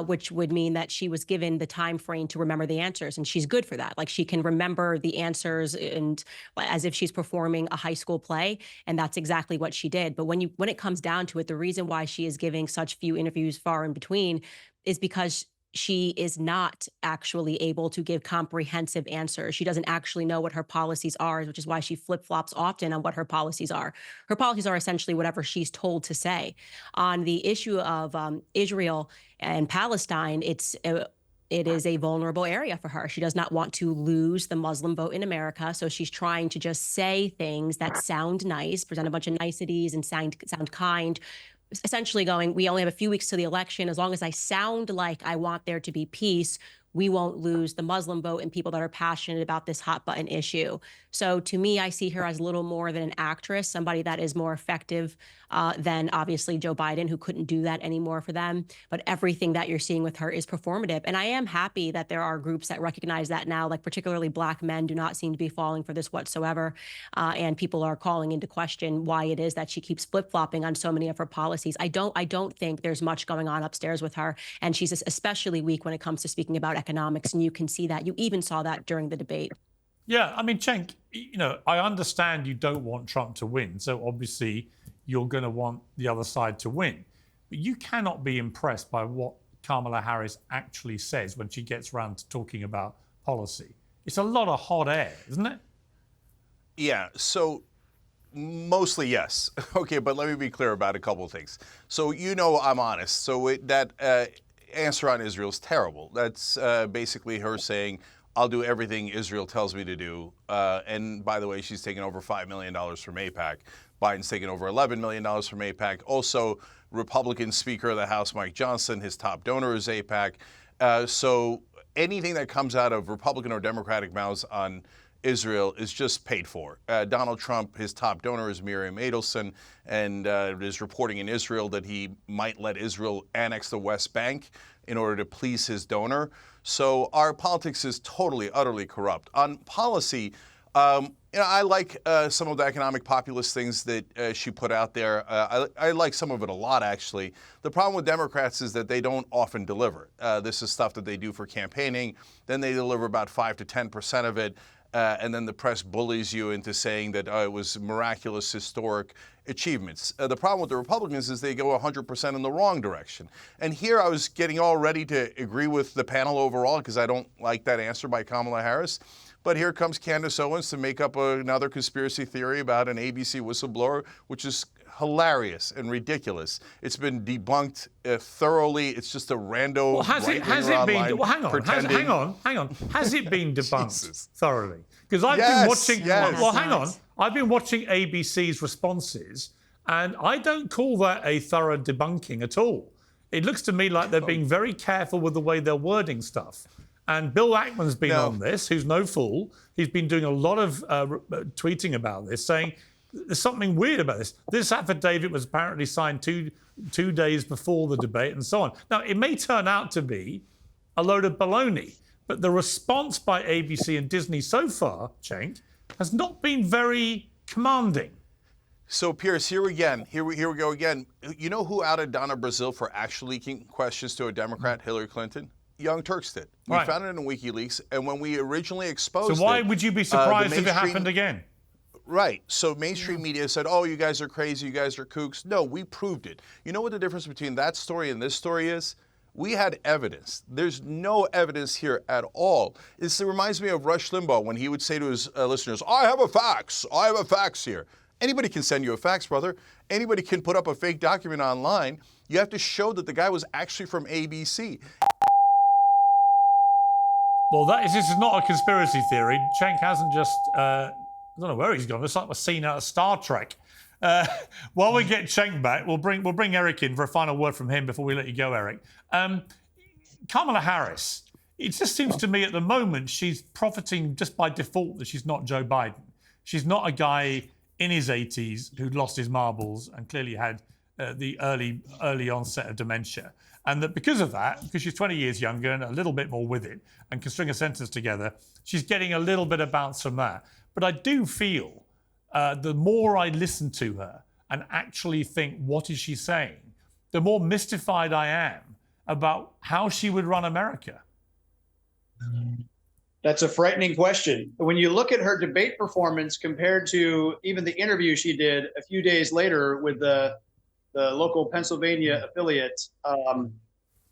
which would mean that she was given the time frame to remember the answers. And she's good for that. Like, she can remember the answers and as if she's performing a high school play. And that's exactly what she did. But when it comes down to it, the reason why she is giving such few interviews far in between is because she is not actually able to give comprehensive answers. She doesn't actually know what her policies are, which is why she flip-flops often on what her policies are. Her policies are essentially whatever she's told to say. On the issue of Israel and Palestine, it is a vulnerable area for her. She does not want to lose the Muslim vote in America, so she's trying to just say things that sound nice, present a bunch of niceties and sound kind, essentially going, we only have a few weeks to the election. As long as I sound like I want there to be peace, we won't lose the Muslim vote and people that are passionate about this hot button issue. So to me, I see her as little more than an actress, somebody that is more effective than obviously Joe Biden, who couldn't do that anymore for them. But everything that you're seeing with her is performative. And I am happy that there are groups that recognize that now, like particularly Black men do not seem to be falling for this whatsoever. And people are calling into question why it is that she keeps flip-flopping on so many of her policies. I don't think there's much going on upstairs with her. And she's especially weak when it comes to speaking about economics. And you can see that. You even saw that during the debate. Yeah, I mean, Cenk, I understand you don't want Trump to win. So obviously you're going to want the other side to win. But you cannot be impressed by what Kamala Harris actually says when she gets around to talking about policy. It's a lot of hot air, isn't it? Yeah, so mostly yes. Okay, but let me be clear about a couple of things. So I'm honest. So that answer on Israel is terrible. That's basically her saying, I'll do everything Israel tells me to do. And by the way, she's taken over $5 million from AIPAC. Biden's taken over $11 million from AIPAC. Also, Republican Speaker of the House, Mike Johnson, his top donor is AIPAC. So anything that comes out of Republican or Democratic mouths on Israel is just paid for. Donald Trump, his top donor is Miriam Adelson, and it is reporting in Israel that he might let Israel annex the West Bank in order to please his donor. So our politics is totally, utterly corrupt. On policy, I like some of the economic populist things that she put out there. I like some of it a lot, actually. The problem with Democrats is that they don't often deliver. This is stuff that they do for campaigning. Then they deliver about 5 to 10% of it. And then the press bullies you into saying that it was miraculous, historic achievements. The problem with the Republicans is they go 100% in the wrong direction. And here I was getting all ready to agree with the panel overall because I don't like that answer by Kamala Harris. But here comes Candace Owens to make up another conspiracy theory about an ABC whistleblower, which is hilarious and ridiculous. It's been debunked thoroughly. It's just a rando. Well, has it been? Well, hang on. Has it been debunked thoroughly? Because I've been watching. Yes. Well, hang on. I've been watching ABC's responses, and I don't call that a thorough debunking at all. It looks to me like they're being very careful with the way they're wording stuff. And Bill Ackman's been on this, who's no fool. He's been doing a lot of tweeting about this, saying there's something weird about this. This affidavit was apparently signed two days before the debate and so on. Now, it may turn out to be a load of baloney, but the response by ABC and Disney so far, Cenk, has not been very commanding. So, Piers, here we go again. You know who outed Donna Brazile for actually leaking questions to a Democrat, Hillary Clinton? Young Turks did. We found it in WikiLeaks, and when we originally exposed it... So why would you be surprised if it happened again? Right. So mainstream media said, oh, you guys are crazy, you guys are kooks. No, we proved it. You know what the difference between that story and this story is? We had evidence. There's no evidence here at all. It reminds me of Rush Limbaugh when he would say to his listeners, I have a fax. I have a fax here. Anybody can send you a fax, brother. Anybody can put up a fake document online. You have to show that the guy was actually from ABC. Well, this is not a conspiracy theory. Cenk hasn't just, I don't know where he's gone. It's like a scene out of Star Trek. While we get Cenk back, we'll bring Eric in for a final word from him before we let you go, Eric. Kamala Harris, it just seems to me at the moment she's profiting just by default that she's not Joe Biden. She's not a guy in his 80s who lost his marbles and clearly had the early onset of dementia. And that because of that, because she's 20 years younger and a little bit more with it and can string a sentence together, she's getting a little bit of bounce from that. But I do feel the more I listen to her and actually think, what is she saying, the more mystified I am about how she would run America. That's a frightening question. When you look at her debate performance compared to even the interview she did a few days later with the local Pennsylvania affiliate,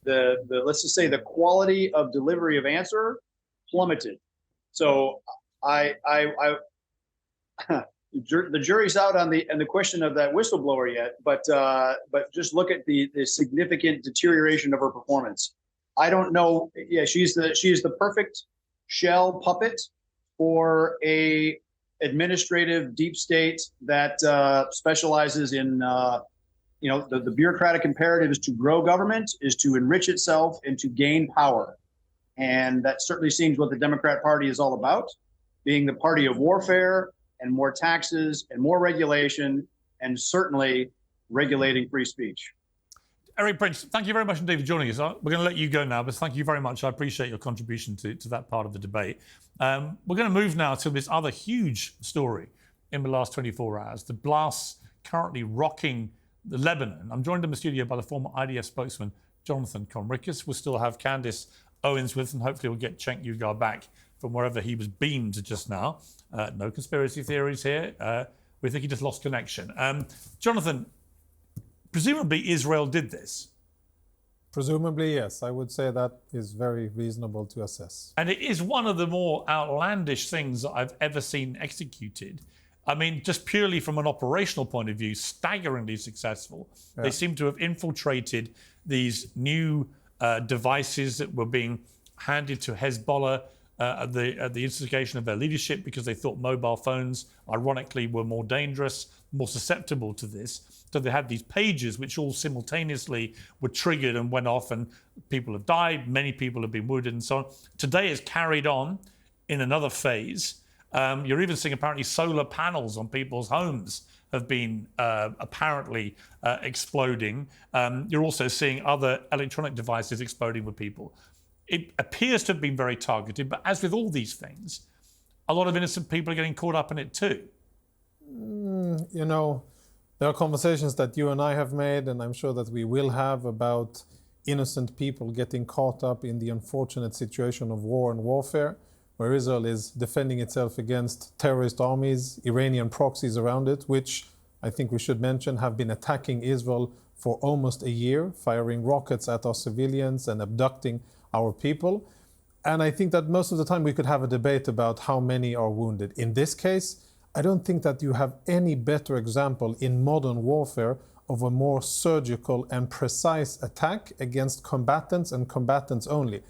let's just say the quality of delivery of answer plummeted. So the jury's out on the question of that whistleblower yet, but just look at the significant deterioration of her performance. I don't know. Yeah, she's the perfect shell puppet for a administrative deep state that specializes in the bureaucratic imperative is to grow government, is to enrich itself, and to gain power. And that certainly seems what the Democrat Party is all about, being the party of warfare and more taxes and more regulation, and certainly regulating free speech. Eric Prince, thank you very much indeed for joining us. We're going to let you go now, but thank you very much. I appreciate your contribution to that part of the debate. We're going to move now to this other huge story in the last 24 hours, the blasts currently rocking the Lebanon. I'm joined in the studio by the former IDF spokesman, Jonathan Conricus. We'll still have Candace Owens with us, and hopefully we'll get Cenk Uygur back from wherever he was beamed just now. No conspiracy theories here. We think he just lost connection. Jonathan, presumably Israel did this. Presumably, yes. I would say that is very reasonable to assess. And it is one of the more outlandish things that I've ever seen executed. I mean, just purely from an operational point of view, staggeringly successful. Yeah. They seem to have infiltrated these new devices that were being handed to Hezbollah at the instigation of their leadership because they thought mobile phones, ironically, were more dangerous, more susceptible to this. So they had these pages which all simultaneously were triggered and went off, and people have died, many people have been wounded and so on. Today it's carried on in another phase. You're even seeing apparently solar panels on people's homes have been apparently exploding. You're also seeing other electronic devices exploding with people. It appears to have been very targeted, but as with all these things, a lot of innocent people are getting caught up in it too. You know, there are conversations that you and I have made, and I'm sure that we will have, about innocent people getting caught up in the unfortunate situation of war and warfare, where Israel is defending itself against terrorist armies, Iranian proxies around it, which I think we should mention have been attacking Israel for almost a year, firing rockets at our civilians and abducting our people. And I think that most of the time we could have a debate about how many are wounded. In this case, I don't think that you have any better example in modern warfare of a more surgical and precise attack against combatants and combatants only.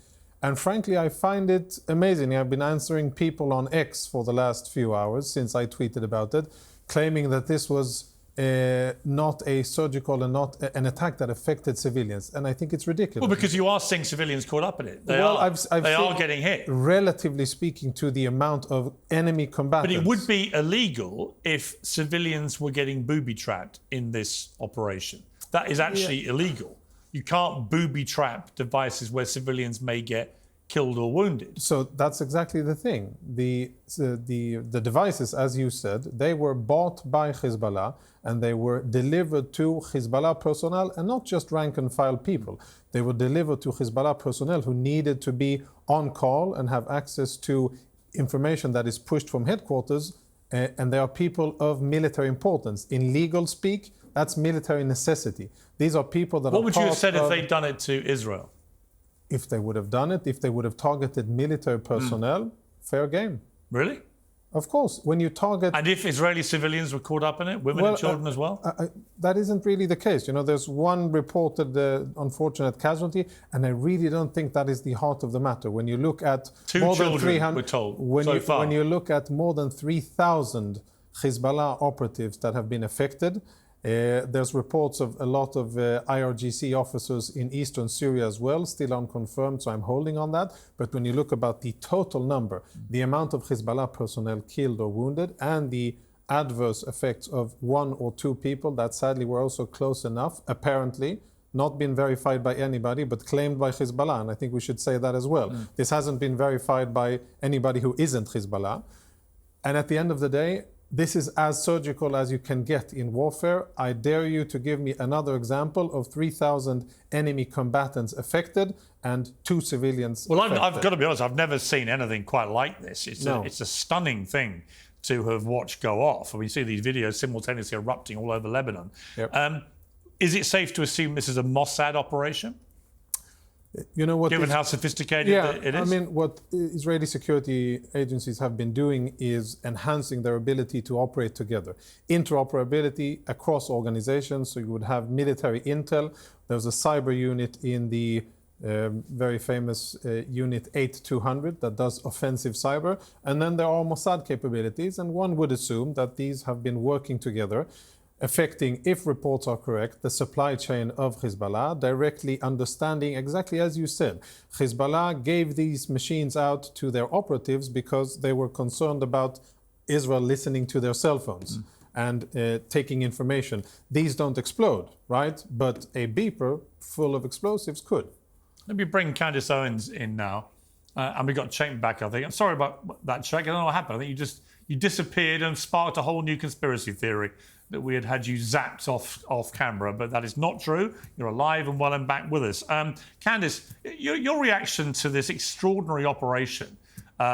And frankly, I find it amazing. I've been answering people on X for the last few hours since I tweeted about it, claiming that this was not a surgical and not an attack that affected civilians. And I think it's ridiculous. Well, because you are seeing civilians caught up in it. They are getting hit. Relatively speaking to the amount of enemy combatants. But it would be illegal if civilians were getting booby-trapped in this operation. That is actually illegal. You can't booby-trap devices where civilians may get killed or wounded. So that's exactly the thing. The devices, as you said, they were bought by Hezbollah and they were delivered to Hezbollah personnel, and not just rank-and-file people. They were delivered to Hezbollah personnel who needed to be on call and have access to information that is pushed from headquarters, and they are people of military importance. In legal speak, that's military necessity. These are people that What would you have said if they'd done it to Israel? If they would have done it, if they would have targeted military personnel, fair game. Really? Of course. When you target... And if Israeli civilians were caught up in it, women and children as well? That isn't really the case. You know, there's one reported unfortunate casualty, and I really don't think that is the heart of the matter. When you look at more than 300, we're told, when you look at more than 3,000 Hezbollah operatives that have been affected, there's reports of a lot of IRGC officers in eastern Syria as well, still unconfirmed, so I'm holding on that. But when you look about the total number, the amount of Hezbollah personnel killed or wounded, and the adverse effects of one or two people that sadly were also close enough, apparently, not been verified by anybody, but claimed by Hezbollah, and I think we should say that as well. This hasn't been verified by anybody who isn't Hezbollah. And at the end of the day, this is as surgical as you can get in warfare. I dare you to give me another example of 3,000 enemy combatants affected and 2 civilians affected. I've got to be honest, I've never seen anything quite like this. It's a stunning thing to have watched go off. We see these videos simultaneously erupting all over Lebanon. Yep. Is it safe to assume this is a Mossad operation? You know what? Given how sophisticated it is? I mean, what Israeli security agencies have been doing is enhancing their ability to operate together. Interoperability across organizations, so you would have military intel. There's a cyber unit in the very famous unit 8200 that does offensive cyber. And then there are Mossad capabilities, and one would assume that these have been working together, affecting, if reports are correct, the supply chain of Hezbollah, directly understanding exactly as you said. Hezbollah gave these machines out to their operatives because they were concerned about Israel listening to their cell phones and taking information. These don't explode, right? But a beeper full of explosives could. Let me bring Candace Owens in now. And we got Cenk back, I think. I'm sorry about that, Cenk. I don't know what happened. I think you disappeared and sparked a whole new conspiracy theory that we had you zapped off camera, but that is not true. You're alive and well and back with us. Candace, your reaction to this extraordinary operation,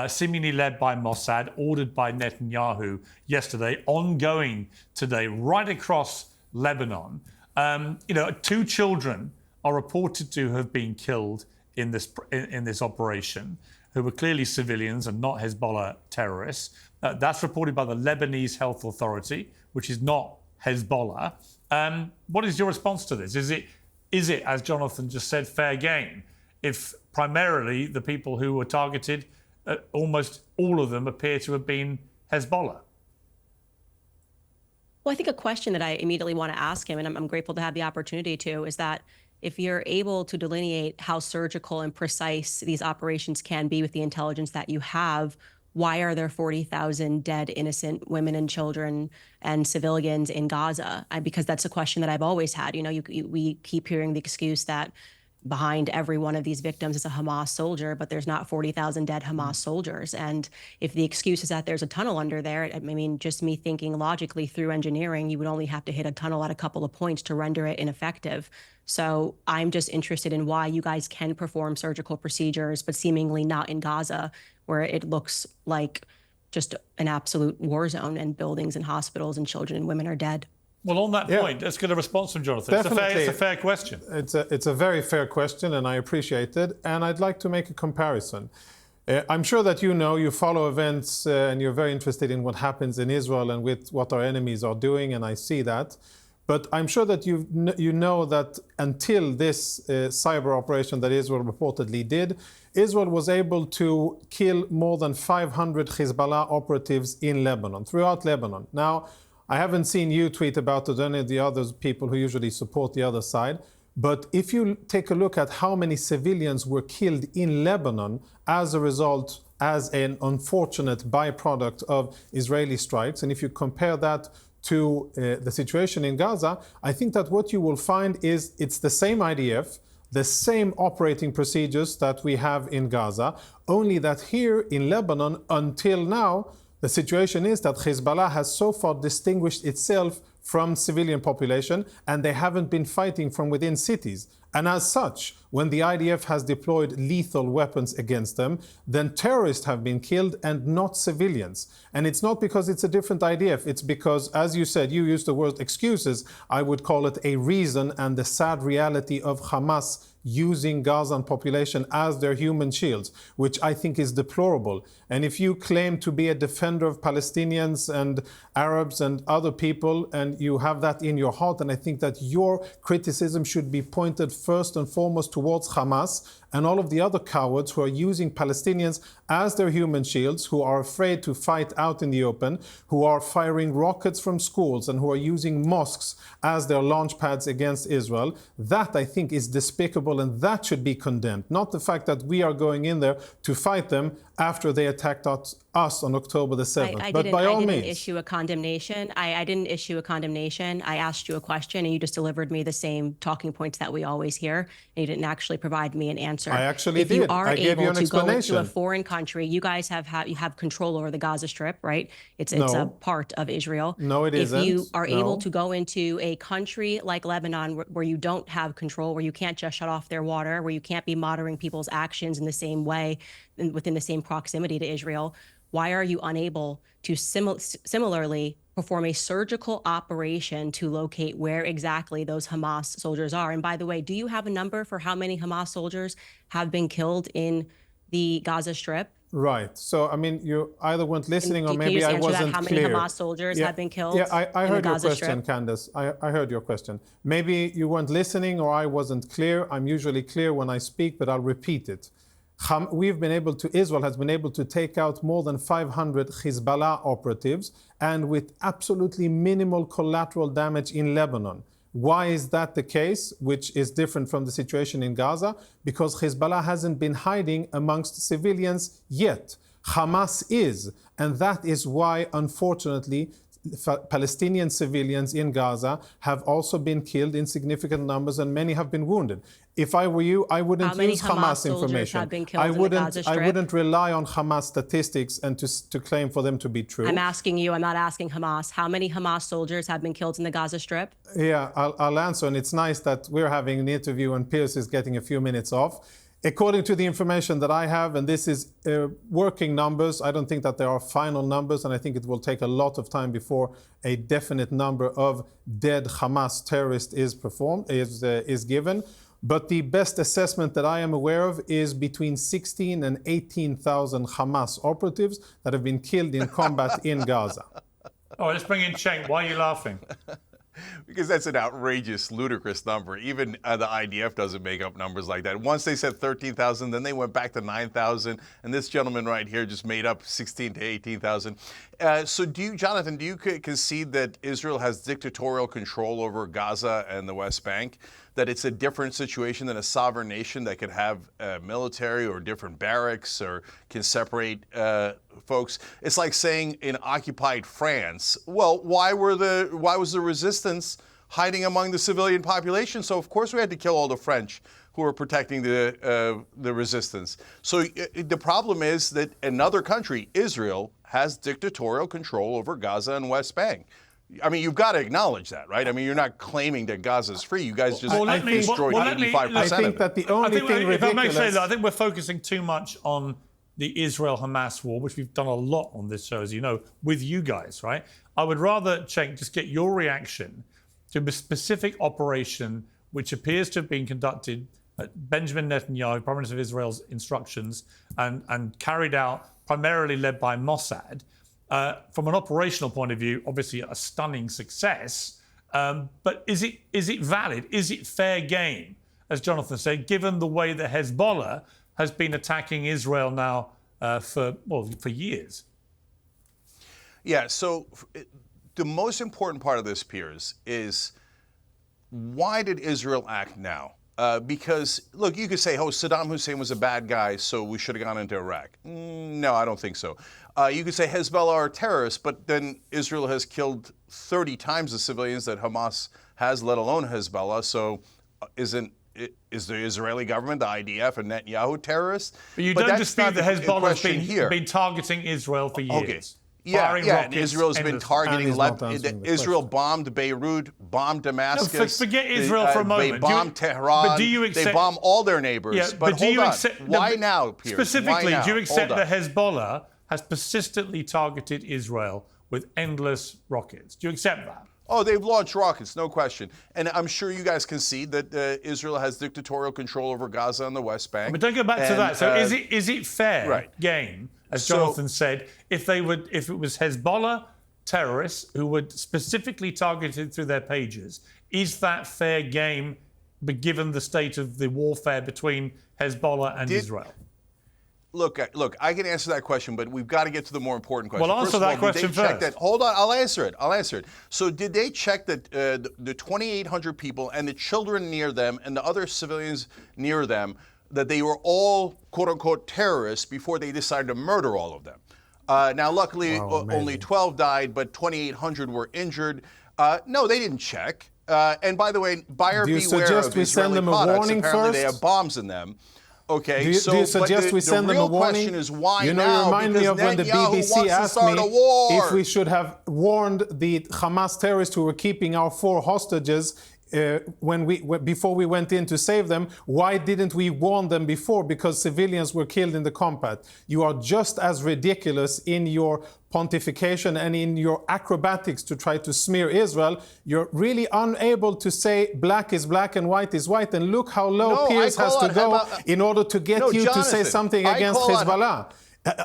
seemingly led by Mossad, ordered by Netanyahu yesterday, ongoing today, right across Lebanon. 2 children are reported to have been killed in this operation, who were clearly civilians and not Hezbollah terrorists. That's reported by the Lebanese Health Authority, which is not Hezbollah. What is your response to this? Is it, as Jonathan just said, fair game if primarily the people who were targeted almost all of them appear to have been Hezbollah. Well, I think a question that I immediately want to ask him, and I'm grateful to have the opportunity to, is that if you're able to delineate how surgical and precise these operations can be with the intelligence that you have, why are there 40,000 dead innocent women and children and civilians in Gaza? Because that's a question that I've always had. You know, we keep hearing the excuse that behind every one of these victims is a Hamas soldier, but there's not 40,000 dead Hamas soldiers. And if the excuse is that there's a tunnel under there, I mean, just me thinking logically through engineering, you would only have to hit a tunnel at a couple of points to render it ineffective. So I'm just interested in why you guys can perform surgical procedures, but seemingly not in Gaza, where it looks like just an absolute war zone and buildings and hospitals and children and women are dead. Well, on that point, let's get a response from Jonathan. It's a fair question. It's a very fair question, and I appreciate it. And I'd like to make a comparison. I'm sure that you follow events, and you're very interested in what happens in Israel and with what our enemies are doing, and I see that. But I'm sure that you know that until this cyber operation that Israel reportedly did, Israel was able to kill more than 500 Hezbollah operatives in Lebanon, throughout Lebanon. Now, I haven't seen you tweet about it or any of the other people who usually support the other side. But if you take a look at how many civilians were killed in Lebanon as a result, as an unfortunate byproduct of Israeli strikes, and if you compare that to the situation in Gaza, I think that what you will find is it's the same IDF, the same operating procedures that we have in Gaza, only that here in Lebanon, until now, the situation is that Hezbollah has so far distinguished itself from civilian population, and they haven't been fighting from within cities. And as such, when the IDF has deployed lethal weapons against them, then terrorists have been killed and not civilians. And it's not because it's a different IDF, it's because, as you said, you used the word excuses, I would call it a reason and the sad reality of Hamas using Gazan population as their human shields, which I think is deplorable. And if you claim to be a defender of Palestinians and Arabs and other people, and you have that in your heart, and I think that your criticism should be pointed first and foremost towards Hamas and all of the other cowards who are using Palestinians as their human shields, who are afraid to fight out in the open, who are firing rockets from schools, and who are using mosques as their launch pads against Israel. That, I think, is despicable, and that should be condemned. Not the fact that we are going in there to fight them after they attacked us on October the 7th. I didn't issue a condemnation. I didn't issue a condemnation. I asked you a question, and you just delivered me the same talking points that we always hear, and you didn't actually provide me an answer. I actually did. If you are able to go into a foreign country, you guys you have control over the Gaza Strip, right? It's a part of Israel. No, it isn't. If you are able to go into a country like Lebanon where you don't have control, where you can't just shut off their water, where you can't be monitoring people's actions in the same way and within the same proximity to Israel, why are you unable to similarly perform a surgical operation to locate where exactly those Hamas soldiers are? And by the way, do you have a number for how many Hamas soldiers have been killed in the Gaza Strip? Right. So, I mean, you either weren't listening or maybe I wasn't how clear. How many Hamas soldiers have been killed? Yeah, I heard your question, Strip? Candace. I heard your question. Maybe you weren't listening or I wasn't clear. I'm usually clear when I speak, but I'll repeat it. Israel has been able to take out more than 500 Hezbollah operatives and with absolutely minimal collateral damage in Lebanon. Why is that the case, which is different from the situation in Gaza? Because Hezbollah hasn't been hiding amongst civilians yet. Hamas is, and that is why, unfortunately, Palestinian civilians in Gaza have also been killed in significant numbers and many have been wounded. If I were you, I wouldn't use Hamas information. I wouldn't rely on Hamas statistics and to claim for them to be true. I'm asking you, I'm not asking Hamas. How many Hamas soldiers have been killed in the Gaza Strip? Yeah, I'll answer. And it's nice that we're having an interview and Piers is getting a few minutes off. According to the information that I have, and this is working numbers, I don't think that there are final numbers, and I think it will take a lot of time before a definite number of dead Hamas terrorists is given. But the best assessment that I am aware of is between 16 and 18,000 Hamas operatives that have been killed in combat in Gaza. All right, let's bring in Cenk. Why are you laughing? Because that's an outrageous, ludicrous number. Even the IDF doesn't make up numbers like that. Once they said 13,000, then they went back to 9,000, and this gentleman right here just made up 16 to 18,000. So Jonathan, do you concede that Israel has dictatorial control over Gaza and the West Bank? That it's a different situation than a sovereign nation that could have military or different barracks or can separate folks? It's like saying in occupied France, well, why was the resistance hiding among the civilian population? So of course we had to kill all the French who were protecting the resistance. So the problem is that another country, Israel, has dictatorial control over Gaza and West Bank. I mean, you've got to acknowledge that, right? I mean, you're not claiming that Gaza is free. You guys just destroyed 85% I think that the only thing ridiculous... If I may say that, I think we're focusing too much on the Israel-Hamas war, which we've done a lot on this show, as you know, with you guys, right? I would rather, Cenk, just get your reaction to a specific operation which appears to have been conducted at Benjamin Netanyahu, Prime Minister of Israel's instructions, and carried out, primarily led by Mossad. From an operational point of view, obviously a stunning success. But is it valid? Is it fair game, as Jonathan said, given the way that Hezbollah has been attacking Israel now for years? Yeah, so the most important part of this, Piers, is why did Israel act now? Because, look, you could say, oh, Saddam Hussein was a bad guy, so we should have gone into Iraq. No, I don't think so. You could say Hezbollah are terrorists, but then Israel has killed 30 times the civilians that Hamas has, let alone Hezbollah. So is the Israeli government, the IDF, and Netanyahu terrorists? But you don't dispute that Hezbollah has been targeting Israel for years. Okay. Yeah, and Israel's been targeting Israel bombed Beirut, bombed Damascus. No, forget Israel for a moment. They bombed Tehran. But do you accept, they bomb all their neighbors. Yeah, but hold on. Why now, Piers? Specifically, do you accept that Hezbollah has persistently targeted Israel with endless rockets? Do you accept that? Oh, they've launched rockets, no question. And I'm sure you guys concede that Israel has dictatorial control over Gaza and the West Bank. But don't go back to that. So is it fair game, as Jonathan said, if it was Hezbollah terrorists who were specifically targeted through their pages, is that fair game, given the state of the warfare between Hezbollah and Israel? Look, I can answer that question, but we've got to get to the more important question. Well, answer that question first. Hold on, I'll answer it. So did they check that the 2,800 people and the children near them and the other civilians near them, that they were all, quote-unquote, terrorists before they decided to murder all of them? Now, luckily, only 12 died, but 2,800 were injured. No, they didn't check. And by the way, buyer beware of Israeli products. Apparently, they have bombs in them. Okay, do you suggest we send them a warning? The real question is why you remind me of when the BBC asked me if we should have warned the Hamas terrorists who were keeping our 4 hostages before we went in to save them. Why didn't we warn them before? Because civilians were killed in the combat. You are just as ridiculous in your pontification and in your acrobatics to try to smear Israel. You're really unable to say black is black and white is white. And look how low Piers has to go in order to get you to say something against Hezbollah.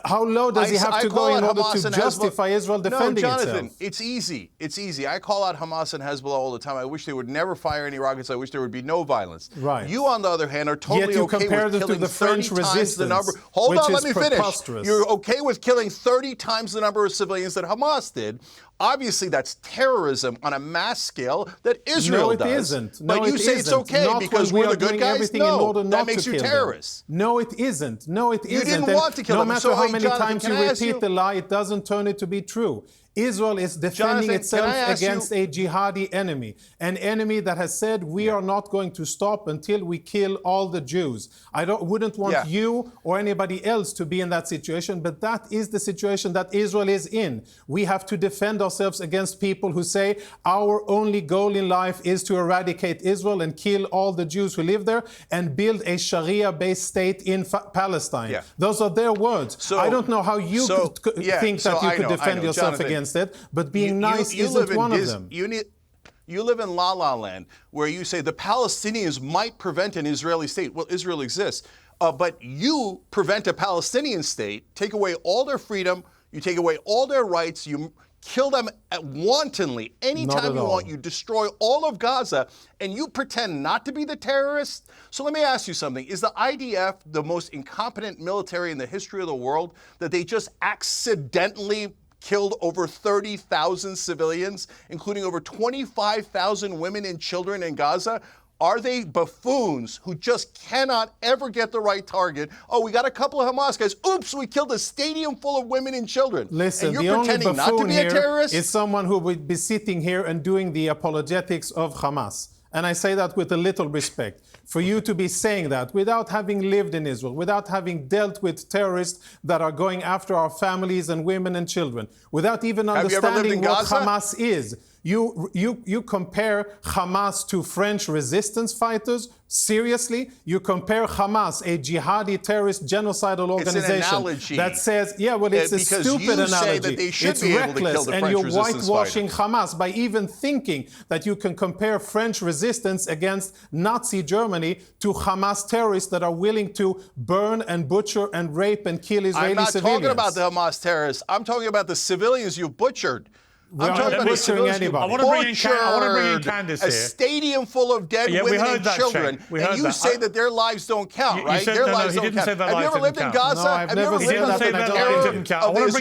How low does he have to go in order to justify Israel defending itself? No, Jonathan, it's easy. It's easy. I call out Hamas and Hezbollah all the time. I wish they would never fire any rockets. I wish there would be no violence. Right. You, on the other hand, are totally okay with killing the 30 times the number. Hold on, let me finish. You're okay with killing 30 times the number of civilians that Hamas did. Obviously, that's terrorism on a mass scale that Israel does. No, it isn't. No, but you say it's okay because we're the good guys? No, that makes you terrorists. No, it isn't. No, it isn't. You didn't want to kill them. No matter how many times you repeat the lie, it doesn't turn it to be true. Israel is defending itself against a jihadi enemy, an enemy that has said we are not going to stop until we kill all the Jews. I wouldn't want you or anybody else to be in that situation, but that is the situation that Israel is in. We have to defend ourselves against people who say our only goal in life is to eradicate Israel and kill all the Jews who live there and build a Sharia-based state in Palestine. Yeah. Those are their words. So, I don't know how you think that you could defend yourself against it, but being nice isn't one of them. You live in La La Land, where you say the Palestinians might prevent an Israeli state. Well, Israel exists, but you prevent a Palestinian state, take away all their freedom, you take away all their rights, you kill them wantonly anytime you want. You destroy all of Gaza, and you pretend not to be the terrorist. So let me ask you something. Is the IDF the most incompetent military in the history of the world, that they just accidentally killed over 30,000 civilians, including over 25,000 women and children in Gaza? Are they buffoons who just cannot ever get the right target? Oh, we got a couple of Hamas guys. Oops, we killed a stadium full of women and children. Listen, and you're pretending not to be a terrorist? Is someone who would be sitting here and doing the apologetics of Hamas. And I say that with a little respect. For you to be saying that without having lived in Israel, without having dealt with terrorists that are going after our families and women and children, without even understanding what Hamas is. You compare Hamas to French resistance fighters? Seriously? You compare Hamas, a jihadi terrorist genocidal organization that says, yeah, well, it's a stupid analogy. It's reckless, and you're whitewashing Hamas by even thinking that you can compare French resistance against Nazi Germany to Hamas terrorists that are willing to burn and butcher and rape and kill Israeli civilians. I'm not talking about the Hamas terrorists. I'm talking about the civilians you've butchered. I'm talking about butchering anybody. I want to bring in Candace here. A stadium full of dead women and children. And you say that their lives don't count, right? Their lives don't count. Have you ever lived in Gaza? No, I've never lived in Gaza. I want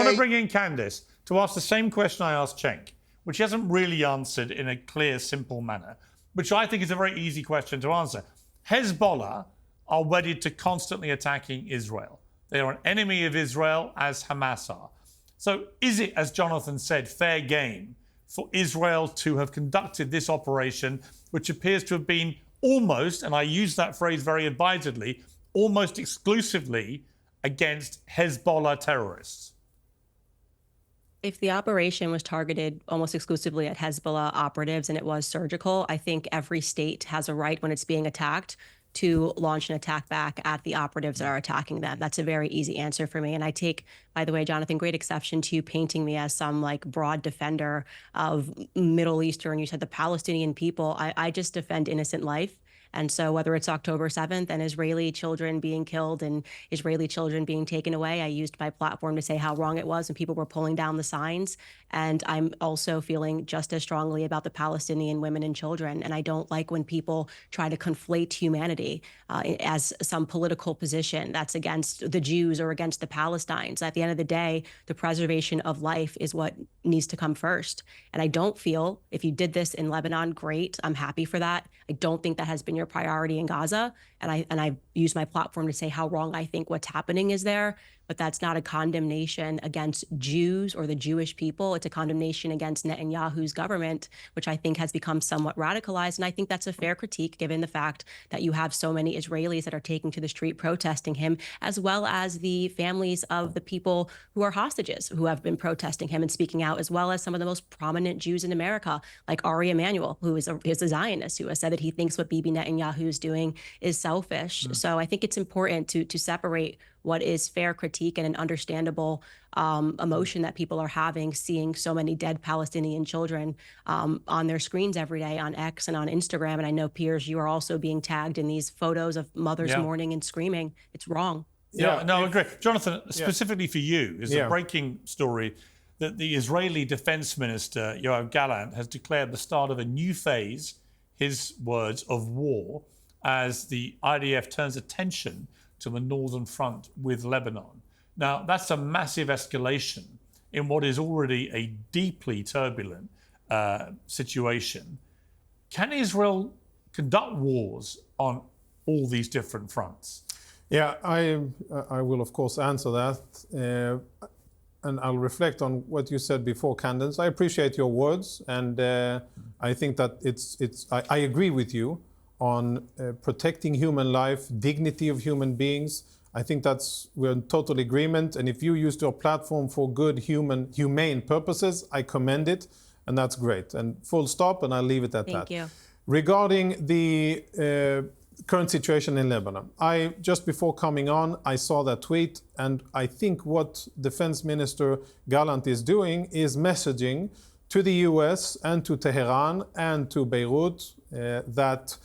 to bring in state? Candace to ask the same question I asked Cenk, which he hasn't really answered in a clear, simple manner, which I think is a very easy question to answer. Hezbollah are wedded to constantly attacking Israel. They are an enemy of Israel, as Hamas are. So is it, as Jonathan said, fair game for Israel to have conducted this operation, which appears to have been almost, and I use that phrase very advisedly, almost exclusively against Hezbollah terrorists? If the operation was targeted almost exclusively at Hezbollah operatives and it was surgical, I think every state has a right when it's being attacked to launch an attack back at the operatives that are attacking them. That's a very easy answer for me. And I take, by the way, Jonathan, great exception to you painting me as some like broad defender of Middle Eastern. You said the Palestinian people. I just defend innocent life. And so whether it's October 7th and Israeli children being killed and Israeli children being taken away, I used my platform to say how wrong it was and people were pulling down the signs. And I'm also feeling just as strongly about the Palestinian women and children. And I don't like when people try to conflate humanity as some political position that's against the Jews or against the Palestinians. At the end of the day, the preservation of life is what needs to come first. And I don't feel, if you did this in Lebanon, great, I'm happy for that. I don't think that has been your priority in Gaza. And I use my platform to say how wrong I think what's happening is there. But that's not a condemnation against Jews or the Jewish people. It's a condemnation against Netanyahu's government, which I think has become somewhat radicalized. And I think that's a fair critique, given the fact that you have so many Israelis that are taking to the street protesting him, as well as the families of the people who are hostages who have been protesting him and speaking out, as well as some of the most prominent Jews in America, like Ari Emanuel, who is a Zionist, who has said that he thinks what Bibi Netanyahu is doing is selfish. So I think it's important to separate what is fair critique and an understandable emotion that people are having, seeing so many dead Palestinian children on their screens every day on X and on Instagram. And I know, Piers, you are also being tagged in these photos of mothers mourning and screaming. It's wrong. I agree. Jonathan, specifically for you, is a breaking story that the Israeli Defense Minister, Yoav Gallant, has declared the start of a new phase, his words, of war, as the IDF turns attention to the northern front with Lebanon. Now, that's a massive escalation in what is already a deeply turbulent situation. Can Israel conduct wars on all these different fronts? Yeah, I will, of course, answer that. And I'll reflect on what you said before, Candace. I appreciate your words, and I think that I agree with you on protecting human life, dignity of human beings. I think we're in total agreement. And if you used your platform for good, humane purposes, I commend it, and that's great. And full stop, and I'll leave it at that. Thank you. Regarding the current situation in Lebanon, just before coming on, I saw that tweet, and I think what Defense Minister Gallant is doing is messaging to the US and to Tehran and to Beirut that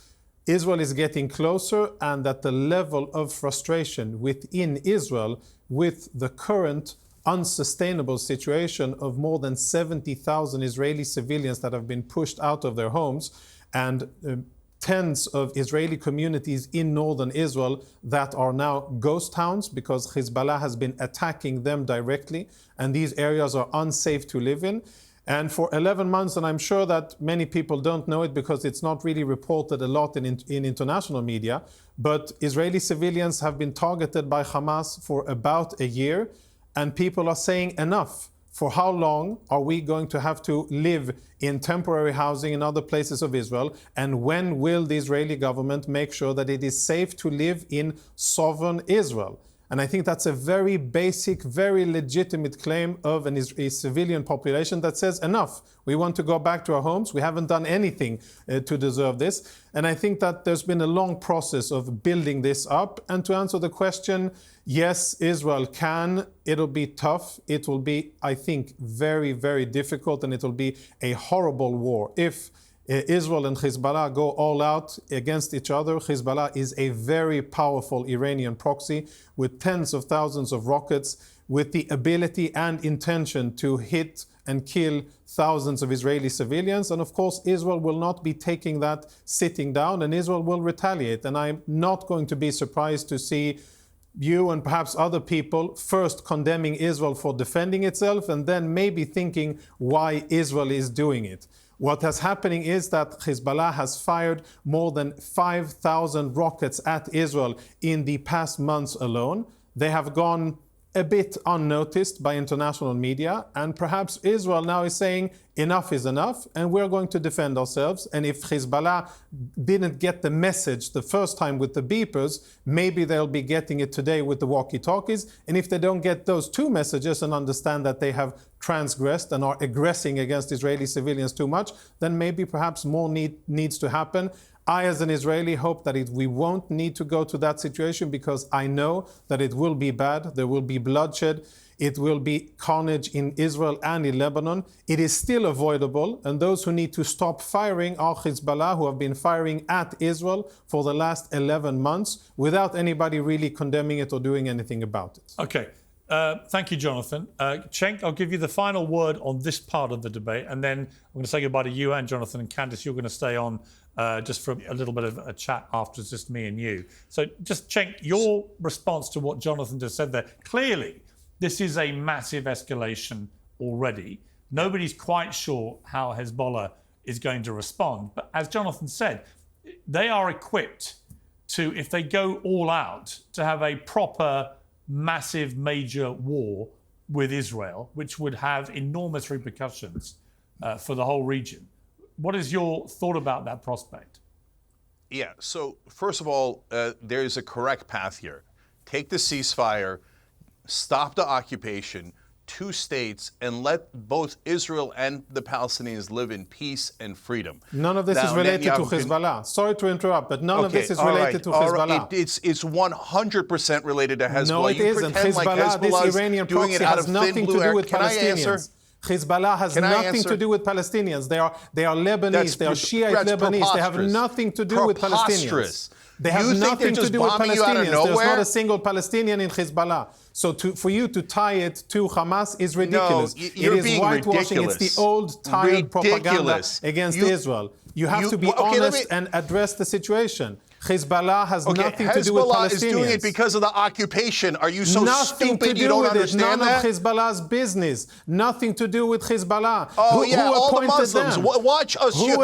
Israel is getting closer, and that the level of frustration within Israel with the current unsustainable situation of more than 70,000 Israeli civilians that have been pushed out of their homes, and tens of Israeli communities in northern Israel that are now ghost towns because Hezbollah has been attacking them directly, and these areas are unsafe to live in. And for 11 months, and I'm sure that many people don't know it because it's not really reported a lot in international media, but Israeli civilians have been targeted by Hamas for about a year, and people are saying enough. For how long are we going to have to live in temporary housing in other places of Israel? And when will the Israeli government make sure that it is safe to live in sovereign Israel? And I think that's a very basic, very legitimate claim of a civilian population that says enough. We want to go back to our homes. We haven't done anything to deserve this. And I think that there's been a long process of building this up. And to answer the question, yes, Israel can. It'll be tough. It will be, I think, very, very difficult, and it will be a horrible war. If Israel and Hezbollah go all out against each other, Hezbollah is a very powerful Iranian proxy with tens of thousands of rockets, with the ability and intention to hit and kill thousands of Israeli civilians. And of course, Israel will not be taking that sitting down, and Israel will retaliate. And I'm not going to be surprised to see you and perhaps other people first condemning Israel for defending itself, and then maybe thinking why Israel is doing it. What is happening is that Hezbollah has fired more than 5,000 rockets at Israel in the past months alone. They have gone a bit unnoticed by international media, and perhaps Israel now is saying enough is enough and we're going to defend ourselves. And if Hezbollah didn't get the message the first time with the beepers, maybe they'll be getting it today with the walkie-talkies. And if they don't get those two messages and understand that they have transgressed and are aggressing against Israeli civilians too much, then maybe perhaps more needs to happen. I, as an Israeli, hope that we won't need to go to that situation, because I know that it will be bad. There will be bloodshed. It will be carnage in Israel and in Lebanon. It is still avoidable, and those who need to stop firing are Hezbollah, who have been firing at Israel for the last 11 months without anybody really condemning it or doing anything about it. Okay. Thank you, Jonathan. Cenk, I'll give you the final word on this part of the debate, and then I'm going to say goodbye to you and Jonathan, and Candice, you're going to stay on just for a little bit of a chat after, it's just me and you. So just, Cenk, your response to what Jonathan just said there. Clearly, this is a massive escalation already. Nobody's quite sure how Hezbollah is going to respond. But as Jonathan said, they are equipped to, if they go all out, to have a proper, massive, major war with Israel, which would have enormous repercussions for the whole region. What is your thought about that prospect? Yeah, so first of all, there's a correct path here. Take the ceasefire, stop the occupation, 2 states, and let both Israel and the Palestinians live in peace and freedom. None of this is related to Hezbollah. Sorry to interrupt, but none of this is related to Hezbollah. It's 100% related to Hezbollah. No, it isn't. Hezbollah, this Iranian proxy, has nothing to do with Palestinians. Hezbollah has nothing to do with Palestinians. They are Lebanese. They are Shiite Lebanese. They have nothing to do with Palestinians. They have nothing to do with Palestinians. There's not a single Palestinian in Hezbollah. So for you to tie it to Hamas is ridiculous. No, you're it is whitewashing. Ridiculous. It's the old, tired propaganda against Israel. You have to be honest and address the situation. Hezbollah has nothing to do with Palestinians. Hezbollah is doing it because of the occupation. Are you so stupid you don't understand that? None of Hezbollah's business. Nothing to do with Hezbollah. Oh, yeah, all the Muslims. Watch us. Who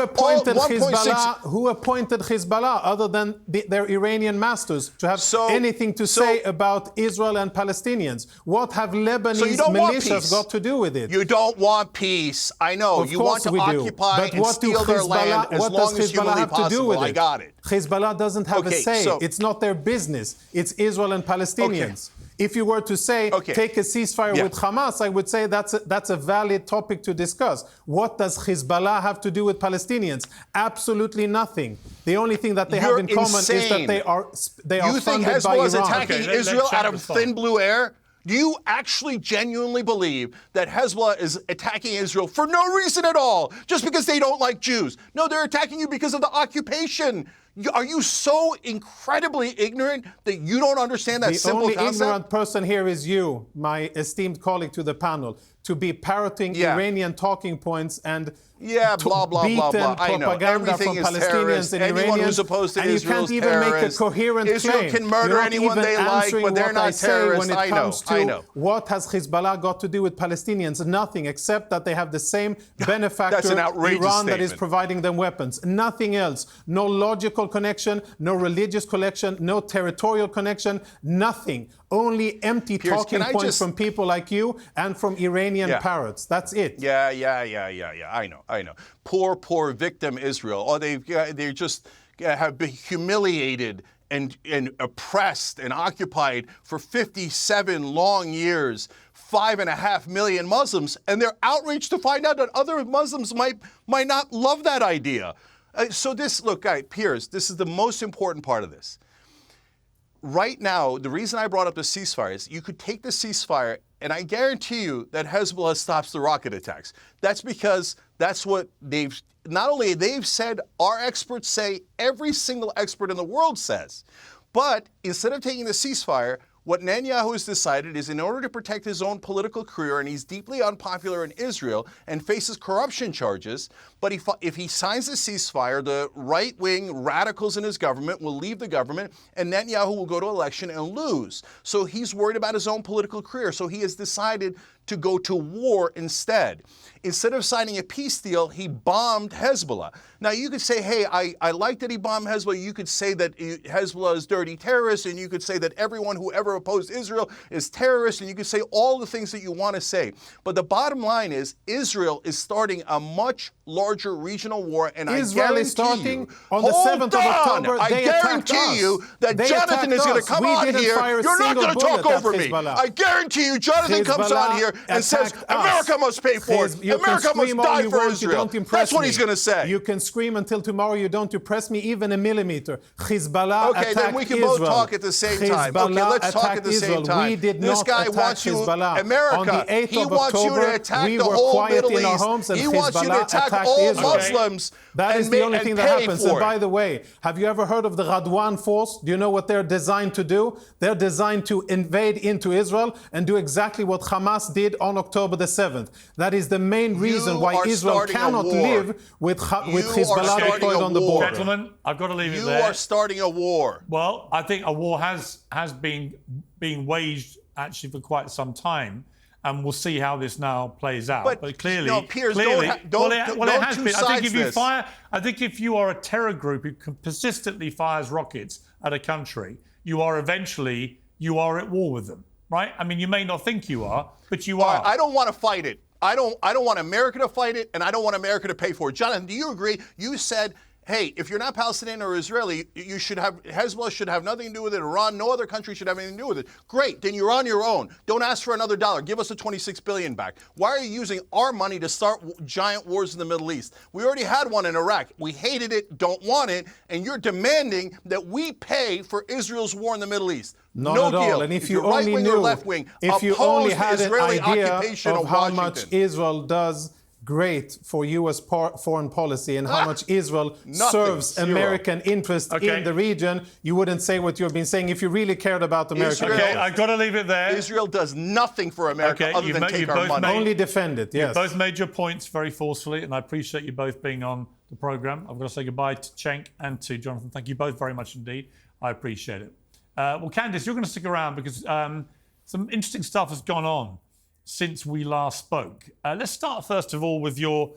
appointed Hezbollah other than their Iranian masters to have anything to say about Israel and Palestinians? What have Lebanese militias got to do with it? You don't want peace. I know. You want to occupy and steal their land as long as humanly possible. I got it. Hezbollah doesn't have a say. It's not their business. It's Israel and Palestinians. If you were to say, take a ceasefire with Hamas, I would say that's a valid topic to discuss. What does Hezbollah have to do with Palestinians? Absolutely nothing. The only thing that they have in common is that they are you funded by Iran. You think Hezbollah is attacking Israel out of thin blue air? Do you actually genuinely believe that Hezbollah is attacking Israel for no reason at all, just because they don't like Jews? No, they're attacking you because of the occupation. Are you so incredibly ignorant that you don't understand that simple concept? The only ignorant person here is you, my esteemed colleague to the panel, to be parroting Iranian talking points and blah, blah, blah, blah. I know. Everything is terrorist. Anyone who's opposed to Israel is terrorist. And you can't even make a coherent Israel claim. can murder anyone they like, but they're not terrorists. I know. What has Hezbollah got to do with Palestinians? Nothing, except that they have the same benefactor, Iran, that is providing them weapons. Nothing else. No logical connection, no religious connection, no territorial connection, nothing. Only empty talking points from people like you and from Iranian parrots. That's it. Yeah. I know. Poor victim Israel. Oh, they just have been humiliated and oppressed and occupied for 57 long years. 5.5 million Muslims, and they're outraged to find out that other Muslims might not love that idea. So this, look, guys, Piers, this is the most important part of this. Right now, the reason I brought up the ceasefire is you could take the ceasefire, and I guarantee you that Hezbollah stops the rocket attacks. That's because that's what they've said, our experts say, every single expert in the world says. But instead of taking the ceasefire, what Netanyahu has decided is, in order to protect his own political career, and he's deeply unpopular in Israel and faces corruption charges, but if he signs a ceasefire, the right-wing radicals in his government will leave the government, and Netanyahu will go to election and lose. So he's worried about his own political career. So he has decided to go to war instead. Instead of signing a peace deal, he bombed Hezbollah. Now, you could say, hey, I like that he bombed Hezbollah. You could say that Hezbollah is dirty terrorists, and you could say that everyone who ever opposed Israel is terrorists, and you could say all the things that you want to say. But the bottom line is, Israel is starting a much larger regional war, and Israel is starting on the 7th of October. I guarantee you that Jonathan is going to come on here. You're not going to talk over me. I guarantee you Jonathan comes on here and says, America must pay for it. America must die for Israel. That's what he's going to say. You can scream until tomorrow you don't impress me even a millimeter. Hezbollah attacked then we can both talk at the same time. Okay, let's talk at the same time. We did this not guy attack wants you, Hezbollah. America, on the 8th he of wants October, you to attack we the were whole quiet Middle in our East. homes and He wants you to Hezbollah attack attacked all Israel. Muslims. That is the only thing that happens. And by it. the way, have you ever heard of the Radwan Force? Do you know what they're designed to do? They're designed to invade into Israel and do exactly what Hamas did on October the 7th. That is the main reason why Israel cannot live with Hezbollah deployed on the border. Gentlemen, I've got to leave it there. You are starting a war. Well, I think a war has been being waged actually for quite some time. And we'll see how this now plays out. But clearly, no, Piers, clearly, don't it has been. I think if you are a terror group who persistently fires rockets at a country, you are at war with them, right? I mean, you may not think you are, but you are. I don't want to fight it. I don't want America to fight it, and I don't want America to pay for it. Jonathan, do you agree? You said, hey, if you're not Palestinian or Israeli, Hezbollah should have nothing to do with it. Iran, no other country should have anything to do with it. Great, then you're on your own. Don't ask for another dollar. Give us the $26 billion back. Why are you using our money to start giant wars in the Middle East? We already had one in Iraq. We hated it, don't want it, and you're demanding that we pay for Israel's war in the Middle East. Not no at all. deal. And if you only right-wing knew, or left-wing, if you only had an Israeli idea occupation of how Washington. much Israel does great for U.S. foreign policy and how much Israel serves American interest in the region, you wouldn't say what you've been saying if you really cared about America. Okay, I've got to leave it there. Israel does nothing for America other than take our money. Only defend it, yes. You both made your points very forcefully, and I appreciate you both being on the programme. I've got to say goodbye to Cenk and to Jonathan. Thank you both very much indeed. I appreciate it. Well, Candice, you're going to stick around because some interesting stuff has gone on since we last spoke. Let's start first of all with your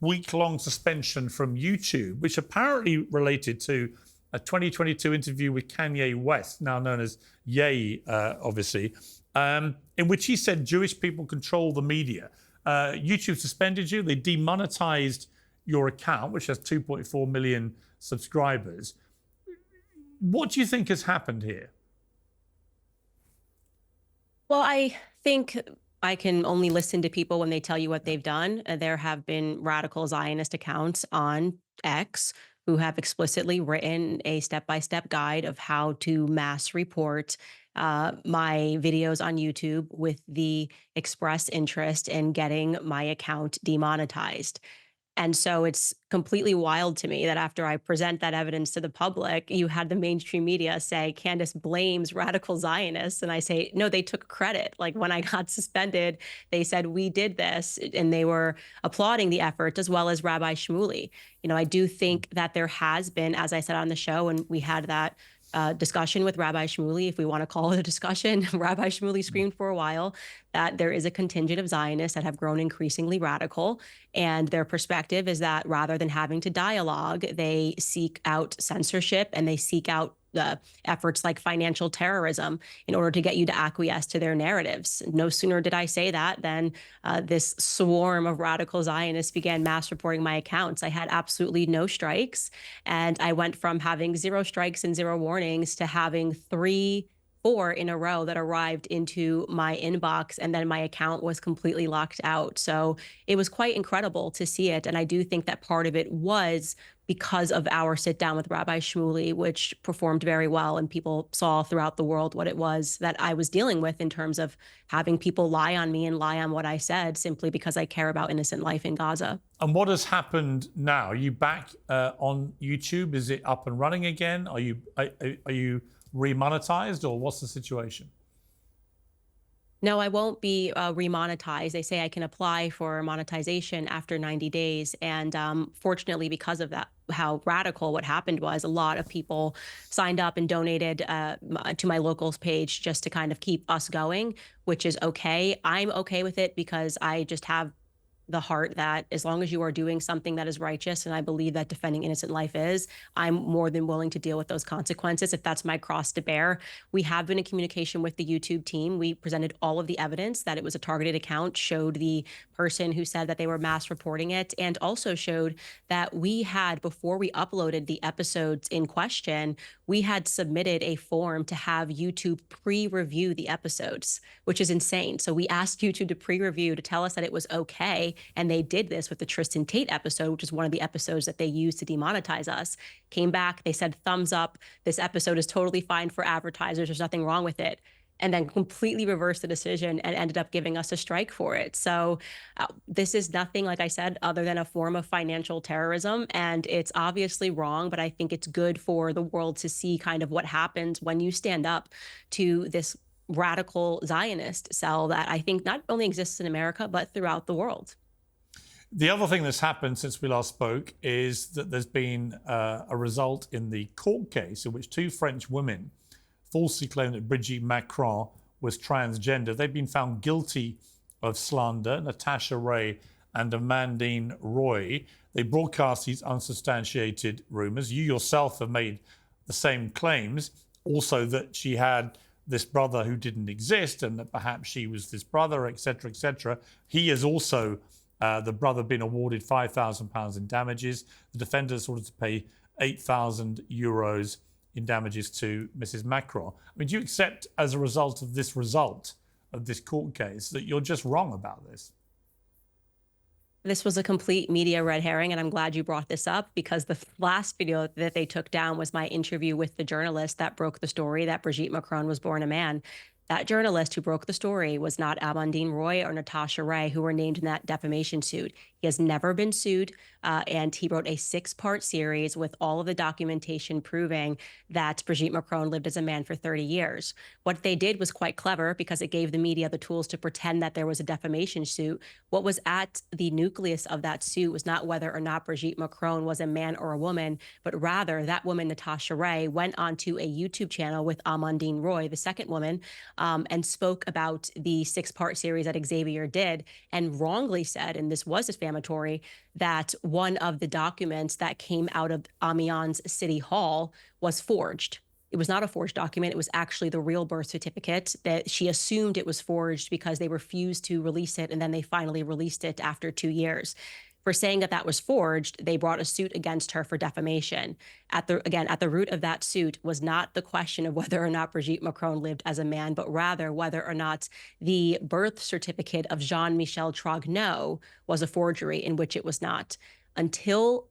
week-long suspension from YouTube, which apparently related to a 2022 interview with Kanye West, now known as Ye, obviously, in which he said Jewish people control the media. YouTube suspended you. They demonetized your account, which has 2.4 million subscribers. What do you think has happened here? Well, I think I can only listen to people when they tell you what they've done. There have been radical Zionist accounts on X who have explicitly written a step-by-step guide of how to mass report my videos on YouTube with the express interest in getting my account demonetized. And so it's completely wild to me that after I present that evidence to the public, you had the mainstream media say Candace blames radical Zionists. And I say, no, they took credit. Like when I got suspended, they said, we did this. And they were applauding the effort, as well as Rabbi Shmuley. You know, I do think that there has been, as I said on the show, and we had that discussion with Rabbi Shmuley, if we want to call it a discussion. Rabbi Shmuley screamed for a while that there is a contingent of Zionists that have grown increasingly radical. And their perspective is that rather than having to dialogue, they seek out censorship and they seek out efforts like financial terrorism in order to get you to acquiesce to their narratives. No sooner did I say that than this swarm of radical Zionists began mass reporting my accounts. I had absolutely no strikes, and I went from having 0 strikes and 0 warnings to having 3, 4 in a row that arrived into my inbox, and then my account was completely locked out. So it was quite incredible to see it. And I do think that part of it was because of our sit down with Rabbi Shmuley, which performed very well, and people saw throughout the world what it was that I was dealing with in terms of having people lie on me and lie on what I said simply because I care about innocent life in Gaza. And what has happened now? Are you back on YouTube? Is it up and running again? Are you remonetized, or what's the situation? No, I won't be remonetized. They say I can apply for monetization after 90 days. And fortunately, because of that, how radical what happened was, a lot of people signed up and donated to my locals page just to kind of keep us going, which is okay. I'm okay with it because I just have the heart that as long as you are doing something that is righteous, and I believe that defending innocent life is, I'm more than willing to deal with those consequences if that's my cross to bear. We have been in communication with the YouTube team. We presented all of the evidence that it was a targeted account, showed the person who said that they were mass reporting it, and also showed that we had, before we uploaded the episodes in question, we had submitted a form to have YouTube pre-review the episodes, which is insane. So we asked YouTube to pre-review to tell us that it was okay. And they did this with the Tristan Tate episode, which is one of the episodes that they used to demonetize us. Came back, they said, thumbs up. This episode is totally fine for advertisers. There's nothing wrong with it. And then completely reversed the decision and ended up giving us a strike for it. So this is nothing, like I said, other than a form of financial terrorism. And it's obviously wrong, but I think it's good for the world to see kind of what happens when you stand up to this radical Zionist cell that I think not only exists in America, but throughout the world. The other thing that's happened since we last spoke is that there's been a result in the court case in which 2 French women falsely claimed that Brigitte Macron was transgender. They've been found guilty of slander, Natasha Ray and Amandine Roy. They broadcast these unsubstantiated rumors. You yourself have made the same claims, also that she had this brother who didn't exist and that perhaps she was this brother, etc., etc. He has also the brother been awarded £5,000 in damages. The defendants ordered to pay €8,000 in damages to Mrs. Macron. I mean, do you accept, as a result of this court case, that you're just wrong about this? This was a complete media red herring, and I'm glad you brought this up because the last video that they took down was my interview with the journalist that broke the story that Brigitte Macron was born a man. That journalist who broke the story was not Amandine Roy or Natasha Ray, who were named in that defamation suit. He has never been sued, and he wrote a 6-part series with all of the documentation proving that Brigitte Macron lived as a man for 30 years. What they did was quite clever because it gave the media the tools to pretend that there was a defamation suit. What was at the nucleus of that suit was not whether or not Brigitte Macron was a man or a woman, but rather that woman, Natasha Ray, went onto a YouTube channel with Amandine Roy, the second woman, and spoke about the 6-part series that Xavier did, and wrongly said, and this was defamatory, that one of the documents that came out of Amiens City Hall was forged. It was not a forged document. It was actually the real birth certificate that she assumed it was forged because they refused to release it, and then they finally released it after 2 years. For saying that that was forged, they brought a suit against her for defamation. At the root of that suit was not the question of whether or not Brigitte Macron lived as a man, but rather whether or not the birth certificate of Jean-Michel Trogneux was a forgery, in which it was not. Until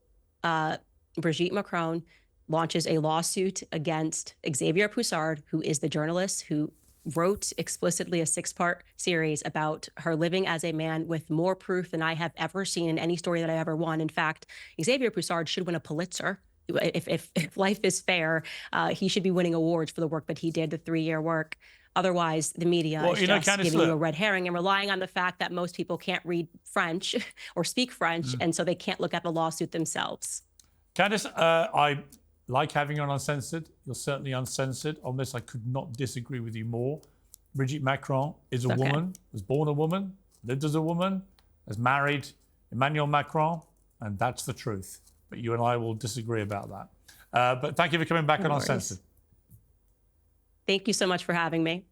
Brigitte Macron launches a lawsuit against Xavier Poussard, who is the journalist who wrote explicitly a 6-part series about her living as a man with more proof than I have ever seen in any story that I ever won. In fact, Xavier Poussard should win a Pulitzer. If life is fair, he should be winning awards for the work that he did, the 3-year work. Otherwise, the media is just Candice, giving you a red herring and relying on the fact that most people can't read French or speak French, and so they can't look at the lawsuit themselves. Candice, I like having you on Uncensored. You're certainly uncensored. On this, I could not disagree with you more. Brigitte Macron is a woman, was born a woman, lived as a woman, has married Emmanuel Macron, and that's the truth. But you and I will disagree about that. But thank you for coming back on Uncensored. Thank you so much for having me.